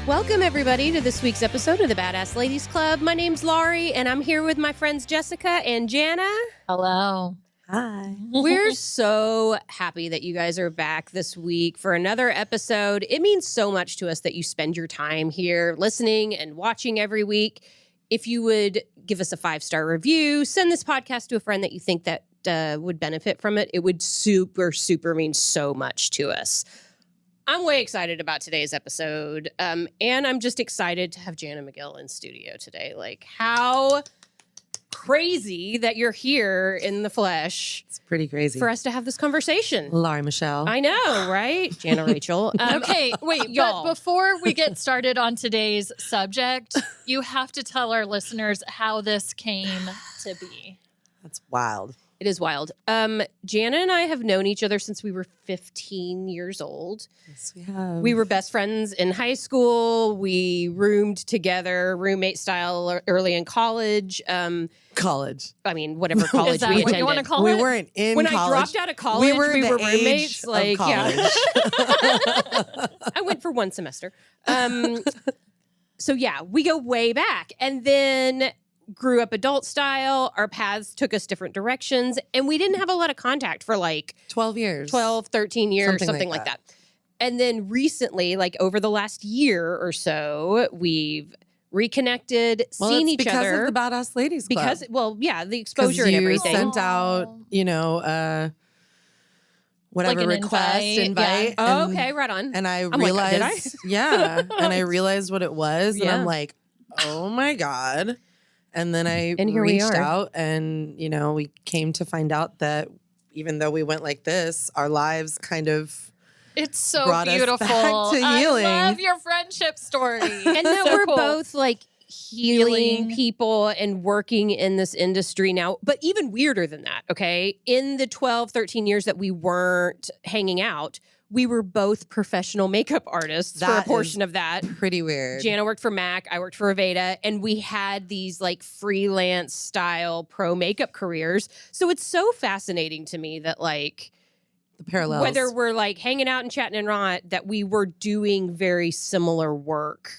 Welcome, everybody, to this week's episode of the Badassladies Club. My name's Laurie, and I'm here with my friends Jessica and Jana. Hello. Hi. We're so happy that you guys are back this week for another episode. It means so much to us that you spend your time here listening and watching every week. If you would give us a 5-star review, send this podcast to a friend that you think that would benefit from it, it would super mean so much to us. I'm way excited about today's episode, and I'm just excited to have Jana McGill in studio today. Like, how crazy that you're here in the flesh. It's pretty crazy. For us to have this conversation. Laurie Michelle. I know, right? Jana Rachel. Okay, wait, y'all. but before we get started on today's subject, you have to tell our listeners how this came to be. That's wild. It is wild. Jana and I have known each other since we were 15 years old. Yes, we have. We were best friends in high school. We roomed together, roommate style, early in college. College. I mean, whatever college Is that we what attended. you want to call We it? weren't in When college. I dropped out of college, we were the roommates. age of Like, college. yeah. I went for one semester. So yeah, we go way back. And then grew up adult style. Our paths took us different directions. And we didn't have a lot of contact for like 12 years. 12, 13 years, something like that. that. And then recently, like over the last year or so, we've reconnected, seen each because other. of the Badassladies Club. Because, well, yeah, the exposure and you everything. sent out, whatever Like an request, invite. Oh, and- okay, right on. And I like, realized, did I? yeah, and I realized what it was, and Yeah. I'm like, oh my God. And then I And here we reached are. out, and we came to find out that even though we went like this, our lives kind of It's so brought us beautiful. back to healing. I love your friendship story. And that So we're cool. both like healing Healing. people and working in this industry now. But even weirder than that, okay? In the 12, 13 years that we weren't hanging out, we were both professional makeup artists for a That portion is of that. pretty weird. Jana worked for MAC, I worked for Aveda, and we had these like freelance style pro makeup careers. So it's so fascinating to me that like The parallels. whether we're like hanging out and chatting and not, that we were doing very similar work.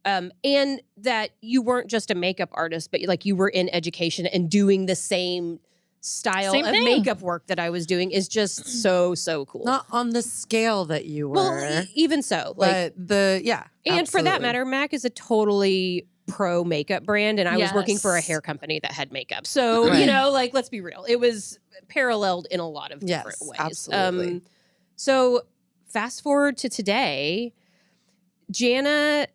And that you weren't just a makeup artist, but like you were in education and doing the same style Same of thing. makeup work that I was doing is just so cool. Not on the scale that you were. Well, even so, like, but and for that absolutely. matter, MAC is a totally pro makeup brand, and I was working for a Yes. hair company that had makeup. So, Right. like, let's be real. It was paralleled in a lot of different Yes, ways. absolutely. So fast forward to today, Jana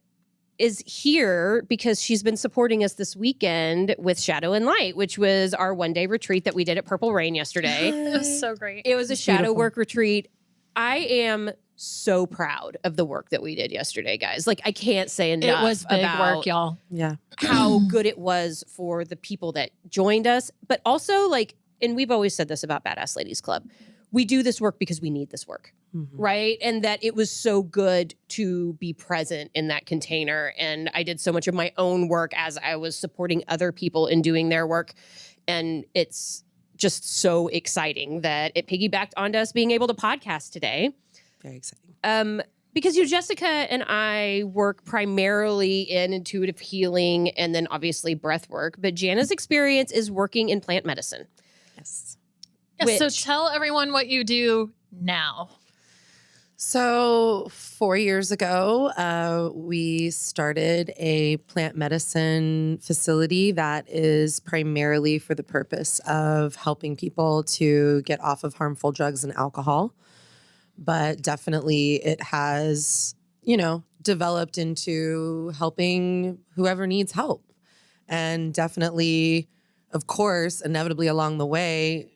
is here because she's been supporting us this weekend with Shadow and Light, which was our one-day retreat that we did at Purple Rain yesterday. It was so great. It was a It's shadow beautiful. work retreat. I am so proud of the work that we did yesterday, guys. Like, I can't say enough It was big about work, y'all. Yeah. how good it was for the people that joined us. But also, like, and we've always said this about Badassladies Club, we do this work because we need this work, right? And that it was so good to be present in that container. And I did so much of my own work as I was supporting other people in doing their work. And it's just so exciting that it piggybacked onto us being able to podcast today. Very exciting. Because Jessica and I work primarily in intuitive healing and then obviously breath work. But Jana's experience is working in plant medicine. Yes. Yeah, so Which- tell everyone what you do now. So 4 years ago, we started a plant medicine facility that is primarily for the purpose of helping people to get off of harmful drugs and alcohol. But definitely it has, developed into helping whoever needs help. And definitely, of course, inevitably along the way,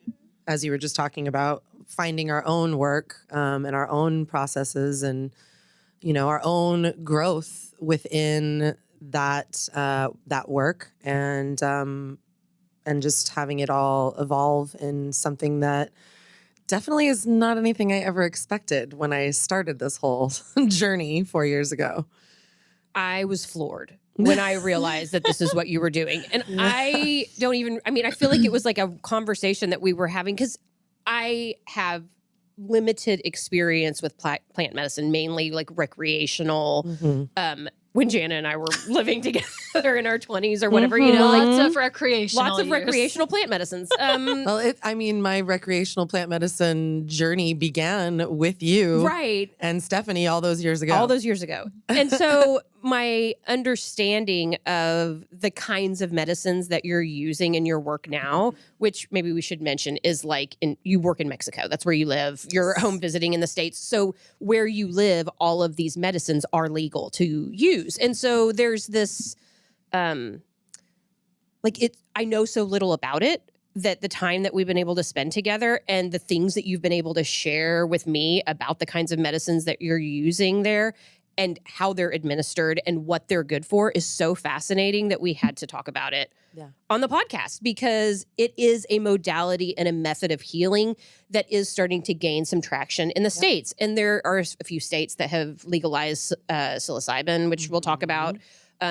as you were just talking about, finding our own work and our own processes and, our own growth within that work and just having it all evolve in something that definitely is not anything I ever expected when I started this whole journey 4 years ago. I was floored when I realized that this is what you were doing. And I feel like it was like a conversation that we were having because I have limited experience with plant medicine, mainly like recreational. when Jana and I were living together in our 20s or whatever, you know, Lots like of recreational lots of use. recreational plant medicines. Well, my recreational plant medicine journey began with you, right. and Stephanie all those years ago. All those years ago. And so my understanding of the kinds of medicines that you're using in your work now, which maybe we should mention is like you work in Mexico. That's where you live. You're home visiting in the States. So where you live, all of these medicines are legal to use. And so there's this, I know so little about it that the time that we've been able to spend together and the things that you've been able to share with me about the kinds of medicines that you're using there and how they're administered and what they're good for is so fascinating that we had to talk about it on the podcast, because it is a modality and a method of healing that is starting to gain some traction in the States. And there are a few states that have legalized psilocybin, which we'll talk about.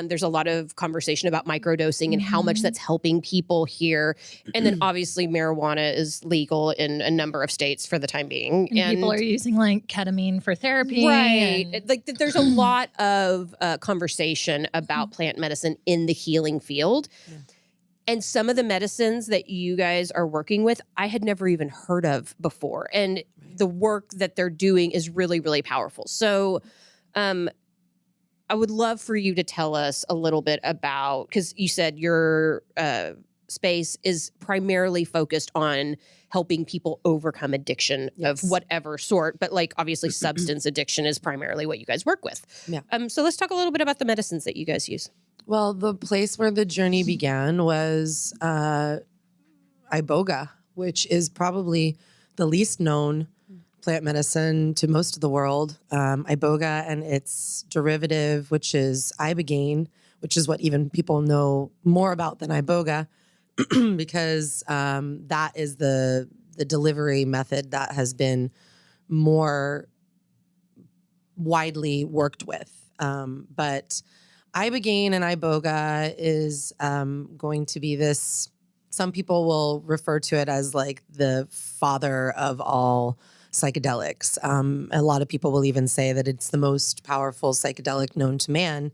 There's a lot of conversation about microdosing and how much that's helping people here. And then obviously marijuana is legal in a number of states for the time being. And people are using like ketamine for therapy. Right. Like there's a lot of conversation about plant medicine in the healing field. Yeah. And some of the medicines that you guys are working with, I had never even heard of before. And the work that they're doing is really, really powerful. So, I would love for you to tell us a little bit about, because you said your space is primarily focused on helping people overcome addiction of whatever sort, but like obviously substance addiction is primarily what you guys work with. Yeah. So let's talk a little bit about the medicines that you guys use. Well, the place where the journey began was Iboga, which is probably the least known plant medicine to most of the world. Iboga and its derivative, which is Ibogaine, which is what even people know more about than Iboga, because that is the delivery method that has been more widely worked with. But Ibogaine and Iboga is going to be this, some people will refer to it as like the father of all psychedelics. A lot of people will even say that it's the most powerful psychedelic known to man.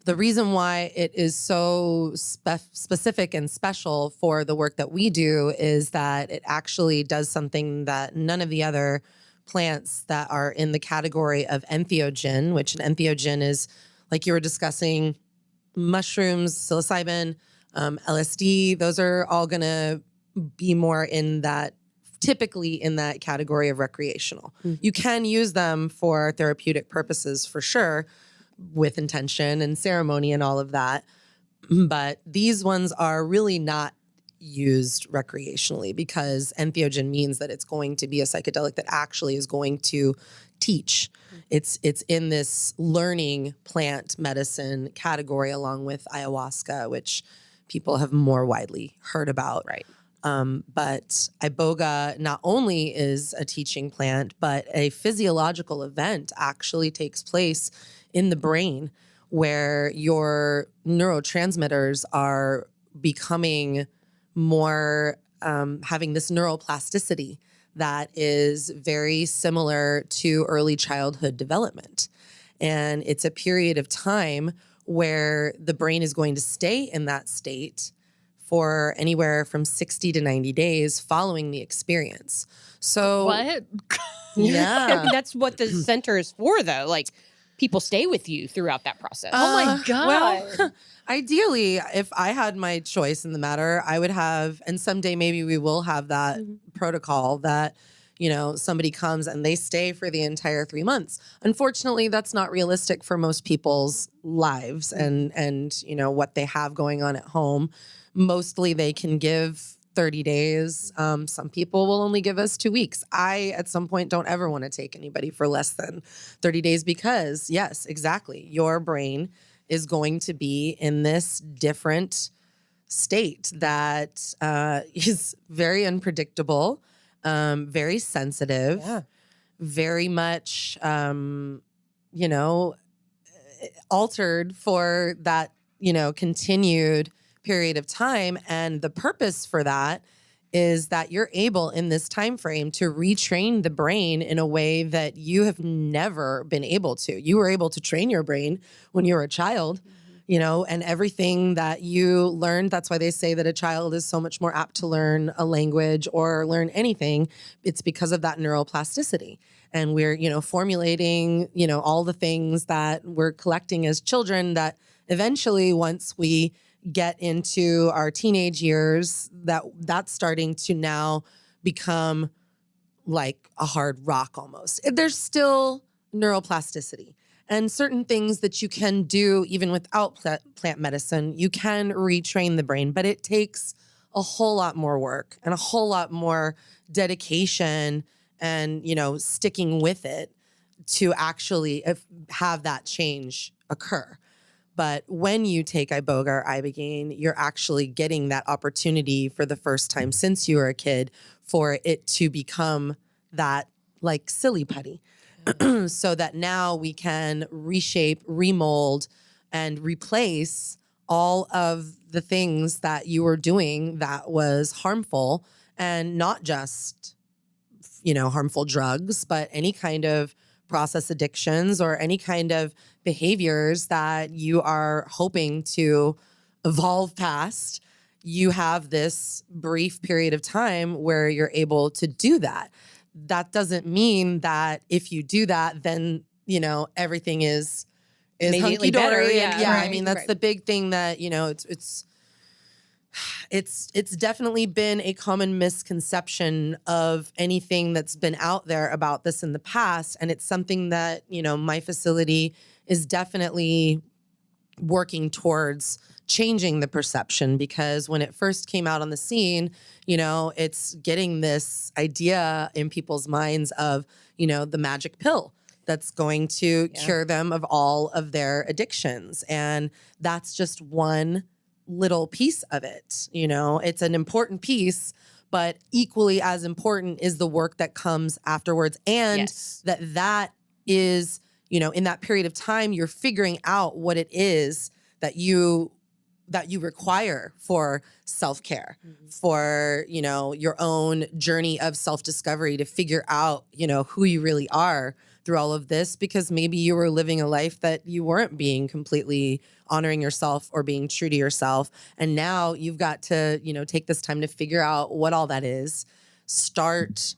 The reason why it is so specific and special for the work that we do is that it actually does something that none of the other plants that are in the category of entheogen, which an entheogen is, like you were discussing, mushrooms, psilocybin, LSD, those are all going to be more in that, typically in that category of recreational. Mm-hmm. You can use them for therapeutic purposes for sure, with intention and ceremony and all of that. But these ones are really not used recreationally because entheogen means that it's going to be a psychedelic that actually is going to teach. It's in this learning plant medicine category along with ayahuasca, which people have more widely heard about. Right. But Iboga not only is a teaching plant, but a physiological event actually takes place in the brain where your neurotransmitters are becoming more, having this neuroplasticity that is very similar to early childhood development. And it's a period of time where the brain is going to stay in that state for anywhere from 60 to 90 days following the experience. So what? Yeah. I mean, that's what the center is for, though. Like, people stay with you throughout that process. Oh my God. Well, ideally, if I had my choice in the matter, I would have, and someday maybe we will have that protocol that, you know, somebody comes and they stay for the entire 3 months. Unfortunately, that's not realistic for most people's lives and you know, what they have going on at home. Mostly they can give 30 days. Some people will only give us 2 weeks. I, at some point, don't ever want to take anybody for less than 30 days because, yes, exactly. Your brain is going to be in this different state that is very unpredictable, very sensitive, very much, you know, altered for that, you know, continued period of time. And the purpose for that is that you're able in this time frame to retrain the brain in a way that you have never been able to. You were able to train your brain when you were a child, you know, and everything that you learned. That's why they say that a child is so much more apt to learn a language or learn anything. It's because of that neuroplasticity. And we're, you know, formulating, you know, all the things that we're collecting as children that eventually, once we get into our teenage years, that's starting to now become like a hard rock almost. There's still neuroplasticity and certain things that you can do even without plant medicine. You can retrain the brain, but it takes a whole lot more work and a whole lot more dedication and, you know, sticking with it to actually have that change occur. But when you take Iboga or Ibogaine, you're actually getting that opportunity for the first time since you were a kid for it to become that like silly putty. So that now we can reshape, remold, and replace all of the things that you were doing that was harmful, and not just, you know, harmful drugs, but any kind of process addictions or any kind of behaviors that you are hoping to evolve past. You have this brief period of time where you're able to do that. That doesn't mean that if you do that, then, you know, everything is Immediately better, hunky-dory. yeah, And yeah, I right, mean, that's right. the big thing that, you know, it's definitely been a common misconception of anything that's been out there about this in the past. And it's something that, you know, my facility is definitely working towards changing the perception, because when it first came out on the scene, you know, it's getting this idea in people's minds of, you know, the magic pill that's going to cure them of all of their addictions. And that's just one little piece of it. You know, it's an important piece, but equally as important is the work that comes afterwards. And that is, you know, in that period of time, you're figuring out what it is that you require for self-care, for, you know, your own journey of self-discovery to figure out, you know, who you really are through all of this, because maybe you were living a life that you weren't being completely honoring yourself or being true to yourself. And now you've got to, you know, take this time to figure out what all that is, start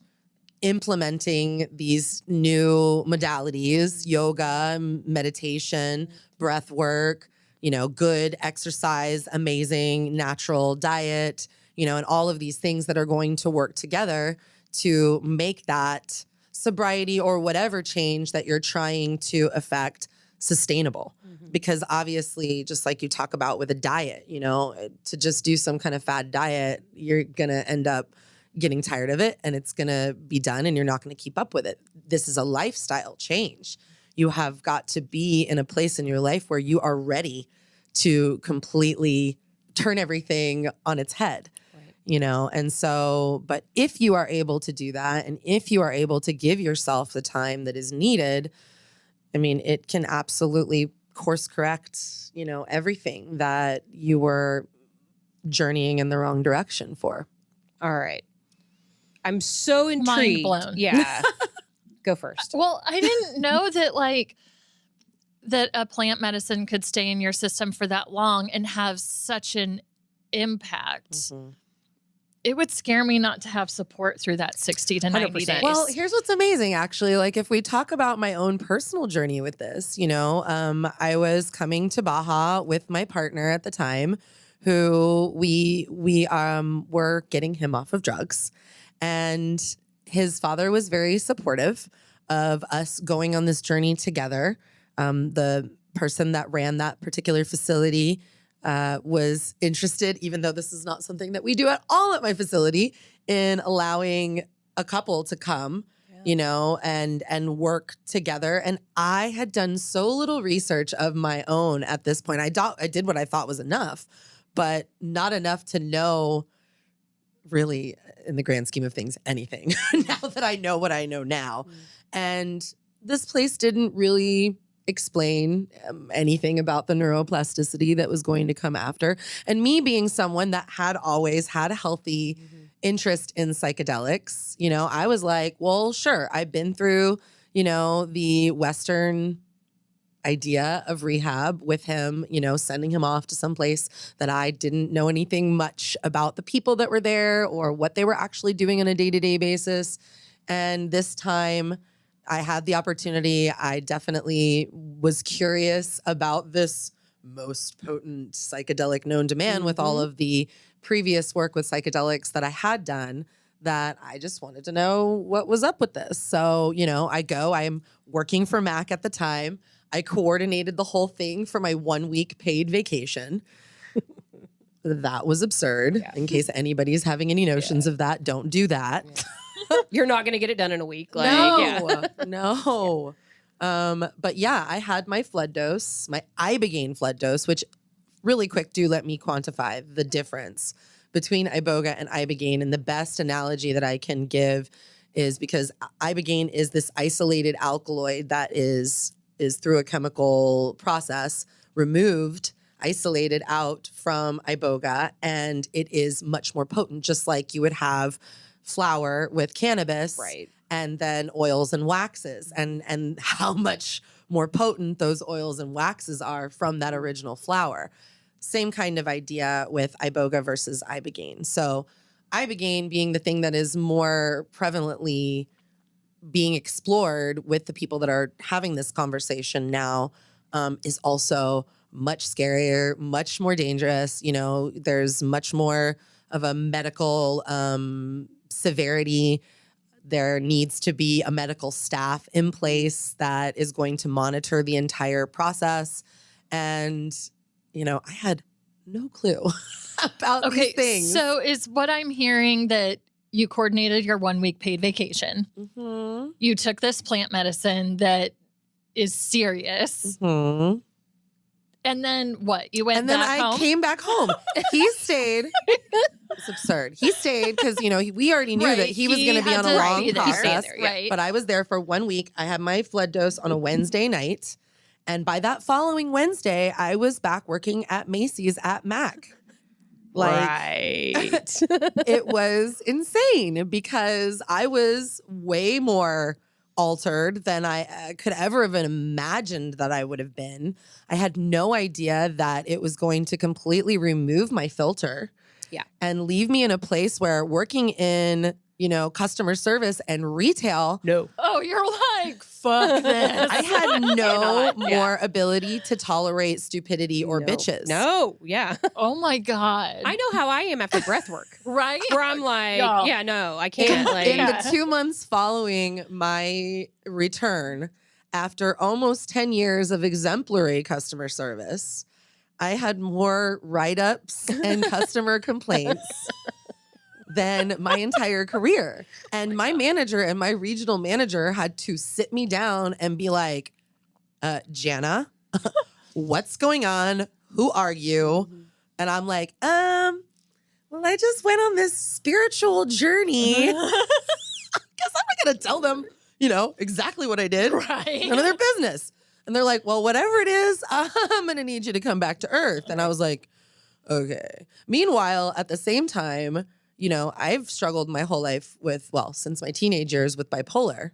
implementing these new modalities, yoga, meditation, breath work, you know, good exercise, amazing natural diet, you know, and all of these things that are going to work together to make that sobriety or whatever change that you're trying to affect sustainable. Because obviously, just like you talk about with a diet, you know, to just do some kind of fad diet, you're going to end up getting tired of it and it's going to be done and you're not going to keep up with it. This is a lifestyle change. You have got to be in a place in your life where you are ready to completely turn everything on its head. You know, and so, but if you are able to do that, and if you are able to give yourself the time that is needed, I mean, it can absolutely course correct, you know, everything that you were journeying in the wrong direction for. All right. I'm so intrigued. Mind blown. Yeah. Go first. Well, I didn't know that that a plant medicine could stay in your system for that long and have such an impact. It would scare me not to have support through that 60 to 90 days. Well, here's what's amazing, actually. Like, if we talk about my own personal journey with this, you know, I was coming to Baja with my partner at the time, who we were getting him off of drugs. And his father was very supportive of us going on this journey together. The person that ran that particular facility was interested, even though this is not something that we do at all at my facility, in allowing a couple to come, you know, and work together. And I had done so little research of my own at this point. I did what I thought was enough, but not enough to know really, in the grand scheme of things, anything now that I know what I know now. And this place didn't really explain anything about the neuroplasticity that was going to come after. And me being someone that had always had a healthy interest in psychedelics. You know, I was like, well, sure, I've been through, you know, the Western idea of rehab with him, you know, sending him off to some place that I didn't know anything much about the people that were there or what they were actually doing on a day-to-day basis. And this time I had the opportunity. I definitely was curious about this most potent psychedelic known to man with all of the previous work with psychedelics that I had done, that I just wanted to know what was up with this. So, you know, I'm working for Mac at the time. I coordinated the whole thing for my 1 week paid vacation. That was absurd. Yeah. In case anybody's having any notions of that, don't do that. Yeah. You're not going to get it done in a week. Like, No. But yeah, I had my flood dose, my Ibogaine flood dose, which really quick, do let me quantify the difference between Iboga and Ibogaine. And the best analogy that I can give is because Ibogaine is this isolated alkaloid that is through a chemical process removed, isolated out from Iboga, and it is much more potent, just like you would have flower with cannabis, right, and then oils and waxes, and how much more potent those oils and waxes are from that original flower. Same kind of idea with Iboga versus Ibogaine. So Ibogaine being the thing that is more prevalently being explored with the people that are having this conversation now, is also much scarier, much more dangerous. You know, there's much more of a medical severity. There needs to be a medical staff in place that is going to monitor the entire process. And, you know, I had no clue about these things. So is what I'm hearing that you coordinated your 1 week paid vacation. Mm-hmm. You took this plant medicine that is serious. Mm-hmm. And then what? You went and then back I home? came back home. He stayed. It's absurd. He stayed because, you know, we already knew that he was going to be had on a long be there. process. Right. But I was there for 1 week. I had my flood dose on a Wednesday night. And by that following Wednesday, I was back working at Macy's at Mac. right. It was insane because I was way more altered than I could ever have imagined that I would have been. I had no idea that it was going to completely remove my filter. Yeah. And leave me in a place where working in, you know, customer service and retail. No. Oh, you're like, fuck this. I had no Yeah. more ability to tolerate stupidity or bitches. No. Yeah. Oh my God. I know how I am after breath work. Right? Where I'm like, Yo. yeah, no, I can't. Like, In the 2 months following my return, after almost 10 years of exemplary customer service, I had more write-ups and customer complaints than my entire career. And my manager and my regional manager had to sit me down and be like, Jana, what's going on? Who are you? And I'm like, well, I just went on this spiritual journey. Because I'm not going to tell them, you know, exactly what I did. Right. None of their business. And they're like, well, whatever it is, I'm going to need you to come back to earth. And I was like, okay. Meanwhile, at the same time, you know, I've struggled my whole life with, well, since my teenage years with bipolar.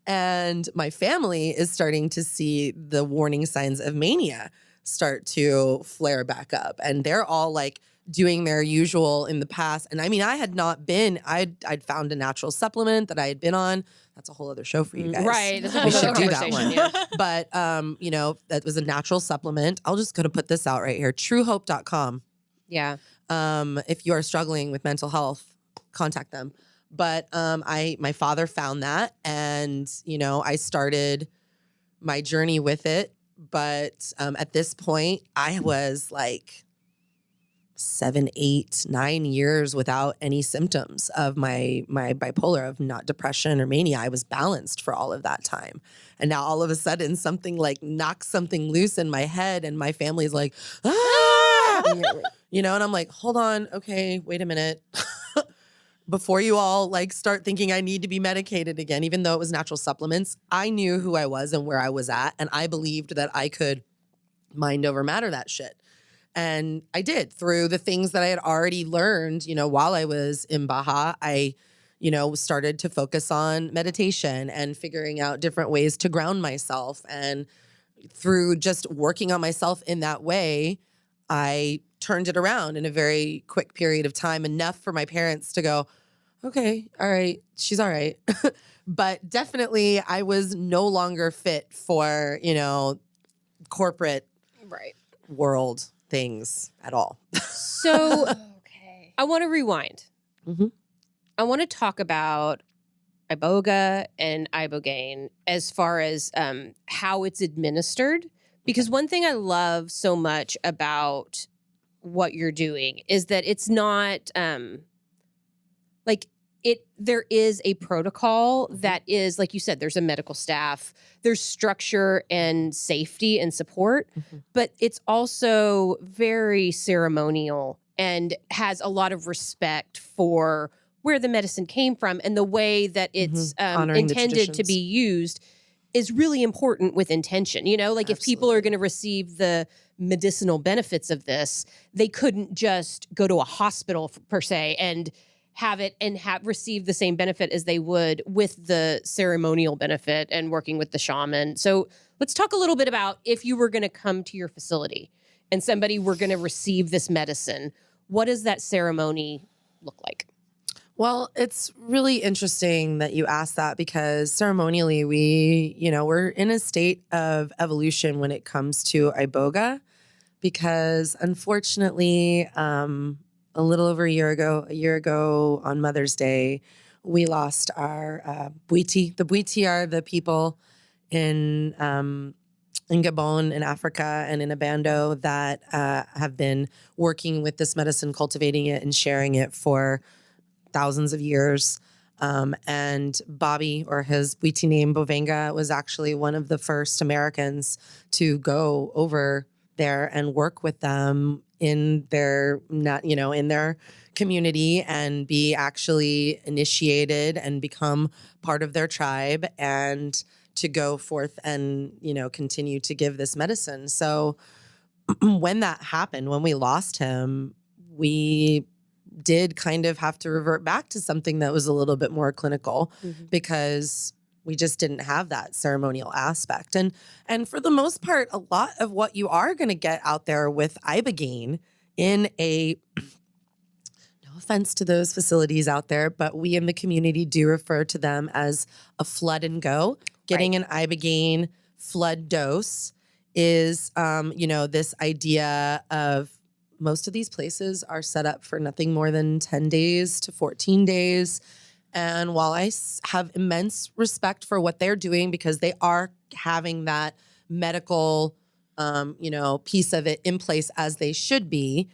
And my family is starting to see the warning signs of mania start to flare back up. And they're all like doing their usual in the past. And I mean, I had not been, I'd found a natural supplement that I had been on. That's a whole other show for you guys. right. That's a We whole should other do that conversation, one. yeah. But, you know, that was a natural supplement. I'll just go to put this out right here. Truehope.com. Yeah. If you are struggling with mental health, contact them. But my father found that, and you know, I started my journey with it. But at this point, I was like 7, 8, 9 years without any symptoms of my bipolar, of not depression or mania. I was balanced for all of that time. And now all of a sudden something like knocks something loose in my head, and my family's like, ah! You know, and I'm like, hold on, okay, wait a minute. Before you all like start thinking I need to be medicated again, even though it was natural supplements, I knew who I was and where I was at. And I believed that I could mind over matter that shit. And I did through the things that I had already learned, while I was in Baja. I, started to focus on meditation and figuring out different ways to ground myself. And through just working on myself in that way, I turned it around in a very quick period of time, enough for my parents to go, okay, all right, she's all right. But definitely I was no longer fit for, corporate world things at all. So Okay. I want to rewind. Mhm. I want to talk about Iboga and Ibogaine as far as how it's administered. Because one thing I love so much about what you're doing is that it's not there is a protocol that is, like you said, there's a medical staff, there's structure and safety and support, but it's also very ceremonial and has a lot of respect for where the medicine came from, and the way that it's Honoring the intended to be traditions. used is really important with intention. If people are Absolutely. going to receive the medicinal benefits of this, they couldn't just go to a hospital per se and have it and receive the same benefit as they would with the ceremonial benefit and working with the shaman. So let's talk a little bit about if you were going to come to your facility and somebody were going to receive this medicine, what does that ceremony look like? Well, it's really interesting that you asked that, because ceremonially we're in a state of evolution when it comes to Iboga, because unfortunately, a little over a year ago on Mother's Day, we lost our Bwiti. The Bwiti are the people in Gabon, in Africa, and in Abando that have been working with this medicine, cultivating it and sharing it for thousands of years. And Bobby, or his Bwiti name Bovenga, was actually one of the first Americans to go over there and work with them in their in their community and be actually initiated and become part of their tribe, and to go forth and continue to give this medicine. So when that happened, when we lost him, we did kind of have to revert back to something that was a little bit more clinical, because we just didn't have that ceremonial aspect. And for the most part, a lot of what you are going to get out there with Ibogaine in a, no offense to those facilities out there, but we in the community do refer to them as a flood and go. Getting an Ibogaine flood dose is, this idea of, most of these places are set up for nothing more than 10 days to 14 days. And while I have immense respect for what they're doing, because they are having that medical, piece of it in place as they should be,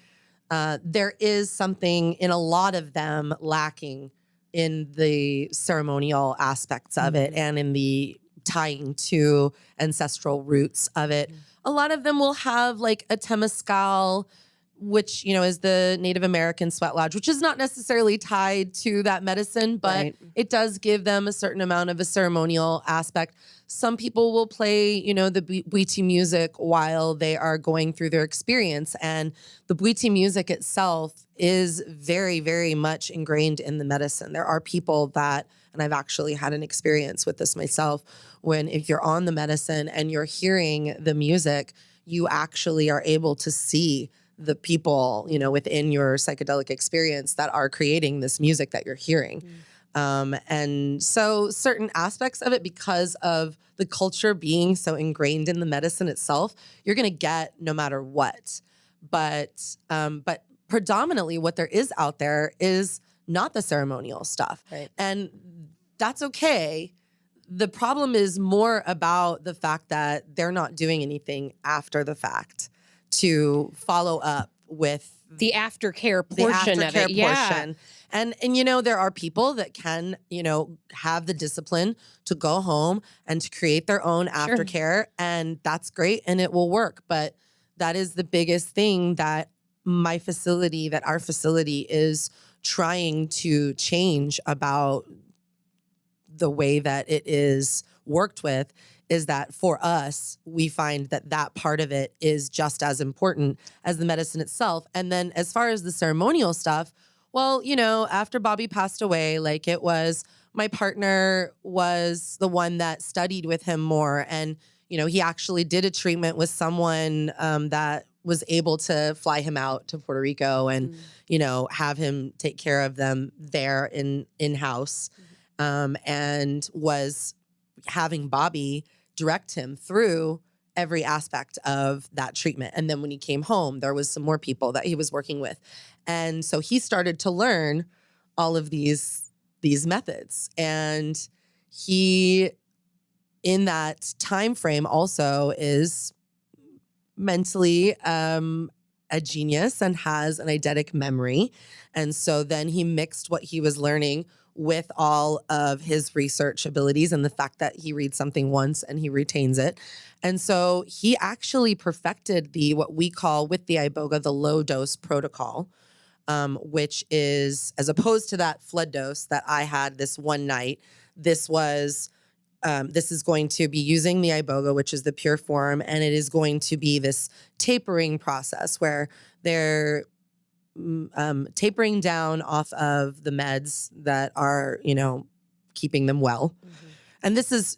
there is something in a lot of them lacking in the ceremonial aspects of it and in the tying to ancestral roots of it. A lot of them will have like a temescal, which, is the Native American sweat lodge, which is not necessarily tied to that medicine, but it does give them a certain amount of a ceremonial aspect. Some people will play, the Bwiti music while they are going through their experience. And the Bwiti music itself is very, very much ingrained in the medicine. There are people that, and I've actually had an experience with this myself, when if you're on the medicine and you're hearing the music, you actually are able to see the people, within your psychedelic experience that are creating this music that you're hearing. And so certain aspects of it, because of the culture being so ingrained in the medicine itself, you're going to get no matter what. But predominantly what there is out there is not the ceremonial stuff. Right. And that's okay. The problem is more about the fact that they're not doing anything after the fact to follow up with The aftercare portion of it. Yeah. And there are people that can, have the discipline to go home and to create their own aftercare, and that's great and it will work. But that is the biggest thing that our facility is trying to change about the way that it is worked with, is that for us, we find that that part of it is just as important as the medicine itself. And then as far as the ceremonial stuff, well, you know, after Bobby passed away, like it was, my partner was the one that studied with him more. And, you know, he actually did a treatment with someone that was able to fly him out to Puerto Rico and, you know, have him take care of them there in-house, and was having Bobby direct him through every aspect of that treatment. And then when he came home, there was some more people that he was working with. And so he started to learn all of these methods. And he, in that time frame, also is mentally a genius and has an eidetic memory. And so then he mixed what he was learning with all of his research abilities and the fact that he reads something once and he retains it. And so he actually perfected what we call with the Iboga, the low dose protocol, which is, as opposed to that flood dose that I had this one night, this is going to be using the Iboga, which is the pure form, and it is going to be this tapering process where they're tapering down off of the meds that are, you know, keeping them well. And this is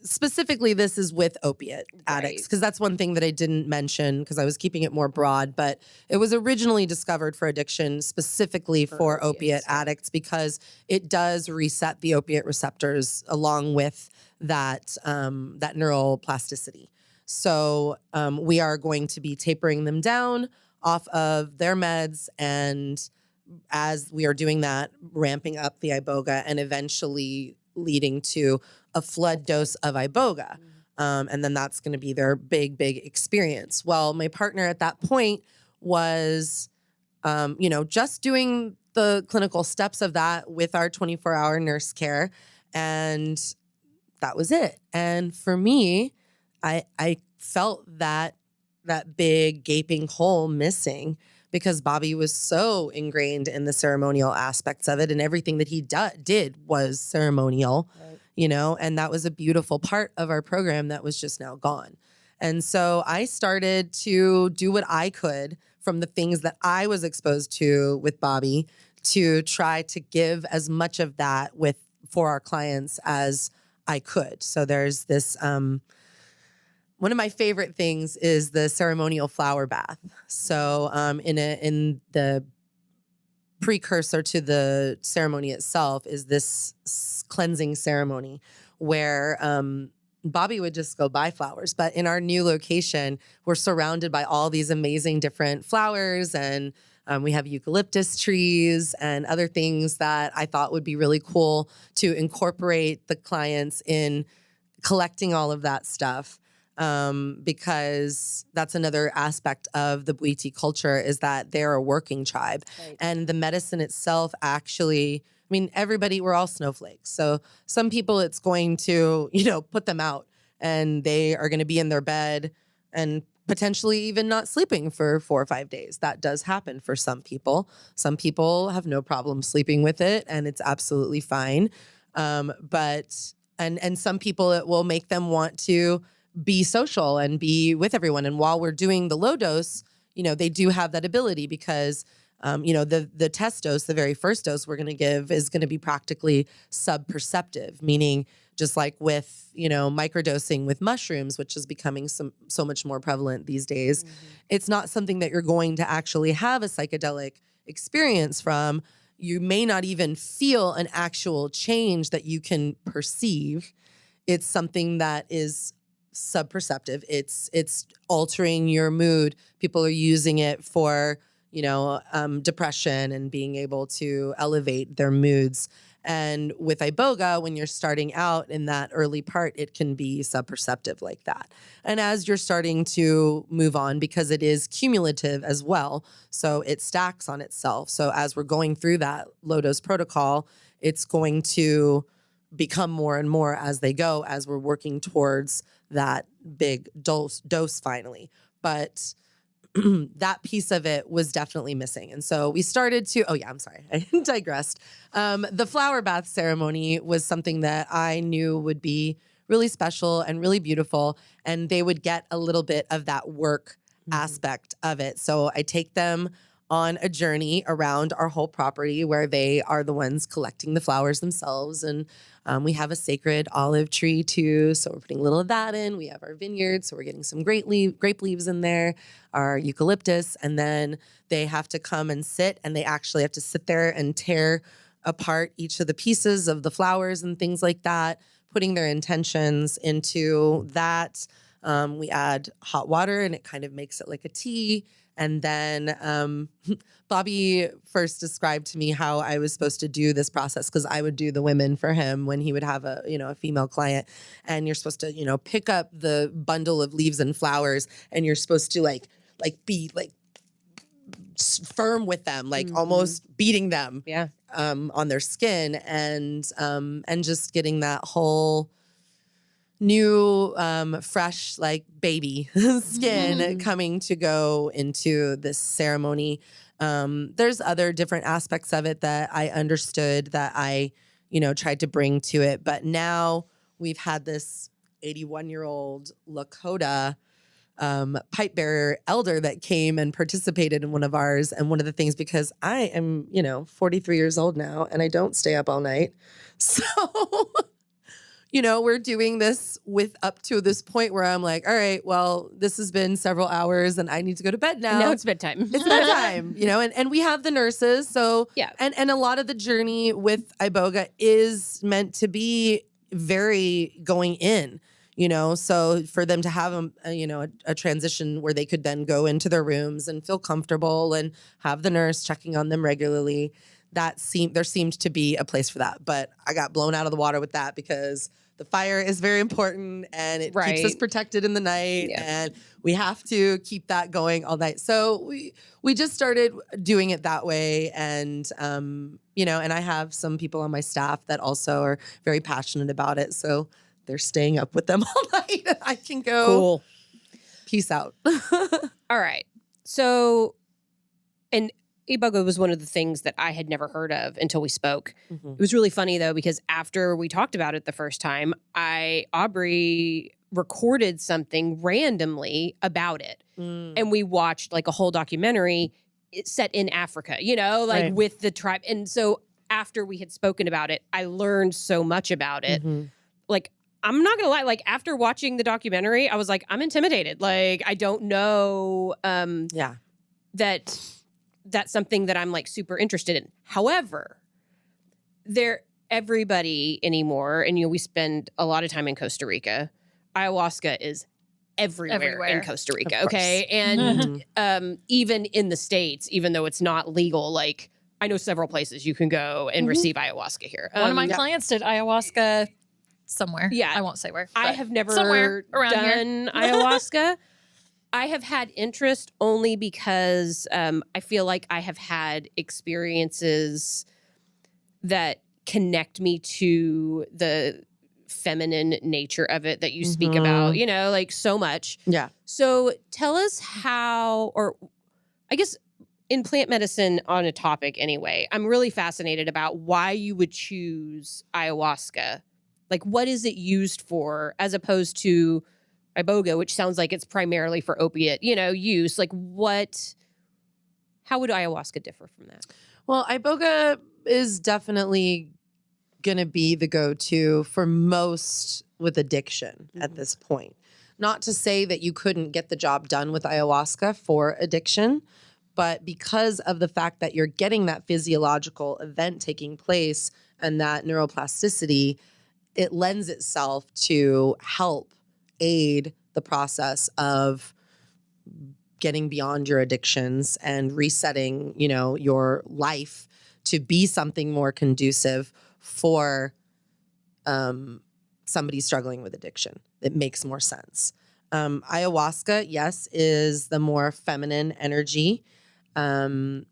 with opiate addicts, because that's one thing that I didn't mention because I was keeping it more broad, but it was originally discovered for addiction specifically for opiate addicts because it does reset the opiate receptors along with that neuroplasticity. So we are going to be tapering them down off of their meds, and as we are doing that, ramping up the Iboga and eventually leading to a flood dose of Iboga. And then that's going to be their big experience. Well, my partner at that point was, you know, just doing the clinical steps of that with our 24-hour nurse care. And that was it. And for me, I felt that big gaping hole missing because Bobby was so ingrained in the ceremonial aspects of it, and everything that he did was ceremonial, you know, and that was a beautiful part of our program that was just now gone. And so I started to do what I could from the things that I was exposed to with Bobby to try to give as much of that for our clients as I could. So there's this, one of my favorite things is the ceremonial flower bath. So in the precursor to the ceremony itself is this cleansing ceremony where Bobby would just go buy flowers. But in our new location, we're surrounded by all these amazing different flowers, and we have eucalyptus trees and other things that I thought would be really cool to incorporate the clients in collecting all of that stuff. Because that's another aspect of the Bwiti culture is that they're a working tribe. Right. And the medicine itself actually, I mean, we're all snowflakes. So some people it's going to, you know, put them out and they are going to be in their bed and potentially even not sleeping for 4 or 5 days. That does happen for some people. Some people have no problem sleeping with it and it's absolutely fine. But some people it will make them want to be social and be with everyone. And while we're doing the low dose, you know, they do have that ability because, you know, the test dose, the very first dose we're going to give is going to be practically sub-perceptive, meaning just like with, you know, microdosing with mushrooms, which is becoming so much more prevalent these days. It's not something that you're going to actually have a psychedelic experience from. You may not even feel an actual change that you can perceive. It's something that is sub-perceptive. It's altering your mood. People are using it for, you know, depression and being able to elevate their moods. And with Iboga, when you're starting out in that early part, it can be sub-perceptive like that. And as you're starting to move on, because it is cumulative as well, so it stacks on itself. So as we're going through that low-dose protocol, it's going to become more and more as they go, as we're working towards that big dose finally. But that piece of it was definitely missing. And so we started to, I digressed. The flower bath ceremony was something that I knew would be really special and really beautiful. And they would get a little bit of that work aspect of it. So I take them on a journey around our whole property where they are the ones collecting the flowers themselves. And we have a sacred olive tree too. So we're putting a little of that in. We have our vineyard. So we're getting some grape leaves in there, our eucalyptus. And then they have to come and sit, and they actually have to sit there and tear apart each of the pieces of the flowers and things like that, putting their intentions into that. We add hot water and it kind of makes it like a tea. And then Bobby first described to me how I was supposed to do this process, because I would do the women for him when he would have a female client. And you're supposed to, pick up the bundle of leaves and flowers, and you're supposed to like be like firm with them, like almost beating them on their skin, and just getting that whole new fresh like baby skin coming to go into this ceremony. There's other different aspects of it that I understood that I tried to bring to it, but now we've had this 81-year-old Lakota pipe bearer elder that came and participated in one of ours. And one of the things, because I am 43 years old now and I don't stay up all night, so we're doing this with up to this point where I'm like, all right, well, this has been several hours and I need to go to bed now. Now it's bedtime. It's bedtime, and we have the nurses. So, yeah. And a lot of the journey with Iboga is meant to be very going in, so for them to have a transition where they could then go into their rooms and feel comfortable and have the nurse checking on them regularly. There seemed to be a place for that, but I got blown out of the water with that because the fire is very important and it keeps us protected in the night, and we have to keep that going all night. So we just started doing it that way. And, and I have some people on my staff that also are very passionate about it. So they're staying up with them all night and I can go. Cool. Peace out. All right. So, and Iboga was one of the things that I had never heard of until we spoke. Mm-hmm. It was really funny though, because after we talked about it the first time, Aubrey recorded something randomly about it. And we watched like a whole documentary set in Africa, with the tribe. And so after we had spoken about it, I learned so much about it. Mm-hmm. Like, I'm not going to lie, like after watching the documentary, I was like, I'm intimidated. Like, I don't know that's something that I'm like super interested in. However, everybody anymore, and we spend a lot of time in Costa Rica. Ayahuasca is everywhere. In Costa Rica, okay? And even in the States, even though it's not legal, like I know several places you can go and receive ayahuasca here. One of my clients did ayahuasca somewhere. Yeah. I won't say where. I have never done ayahuasca. I have had interest only because I feel like I have had experiences that connect me to the feminine nature of it that you speak about, like so much. Yeah. So tell us how, or I guess in plant medicine on a topic anyway, I'm really fascinated about why you would choose ayahuasca. Like, what is it used for as opposed to Iboga, which sounds like it's primarily for opiate, use? Like how would ayahuasca differ from that? Well, Iboga is definitely going to be the go-to for most with addiction at this point. Not to say that you couldn't get the job done with ayahuasca for addiction, but because of the fact that you're getting that physiological event taking place and that neuroplasticity, it lends itself to help aid the process of getting beyond your addictions and resetting, your life to be something more conducive for somebody struggling with addiction. It makes more sense. Ayahuasca, yes, is the more feminine energy. And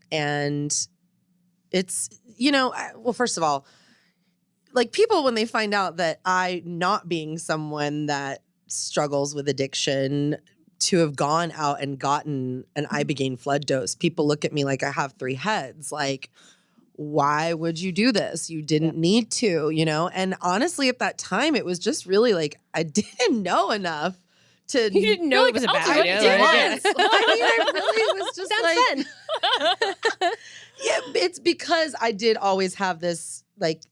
it's, well, first of all, like people, when they find out that I, not being someone that struggles with addiction, to have gone out and gotten an Ibogaine flood dose, people look at me like I have three heads. Like, why would you do this? You didn't need to, And honestly, at that time, it was just really like, I didn't know enough to. You didn't know it was a bad idea. I really was just Sounds fun. Yeah, it's because I did always have this, like,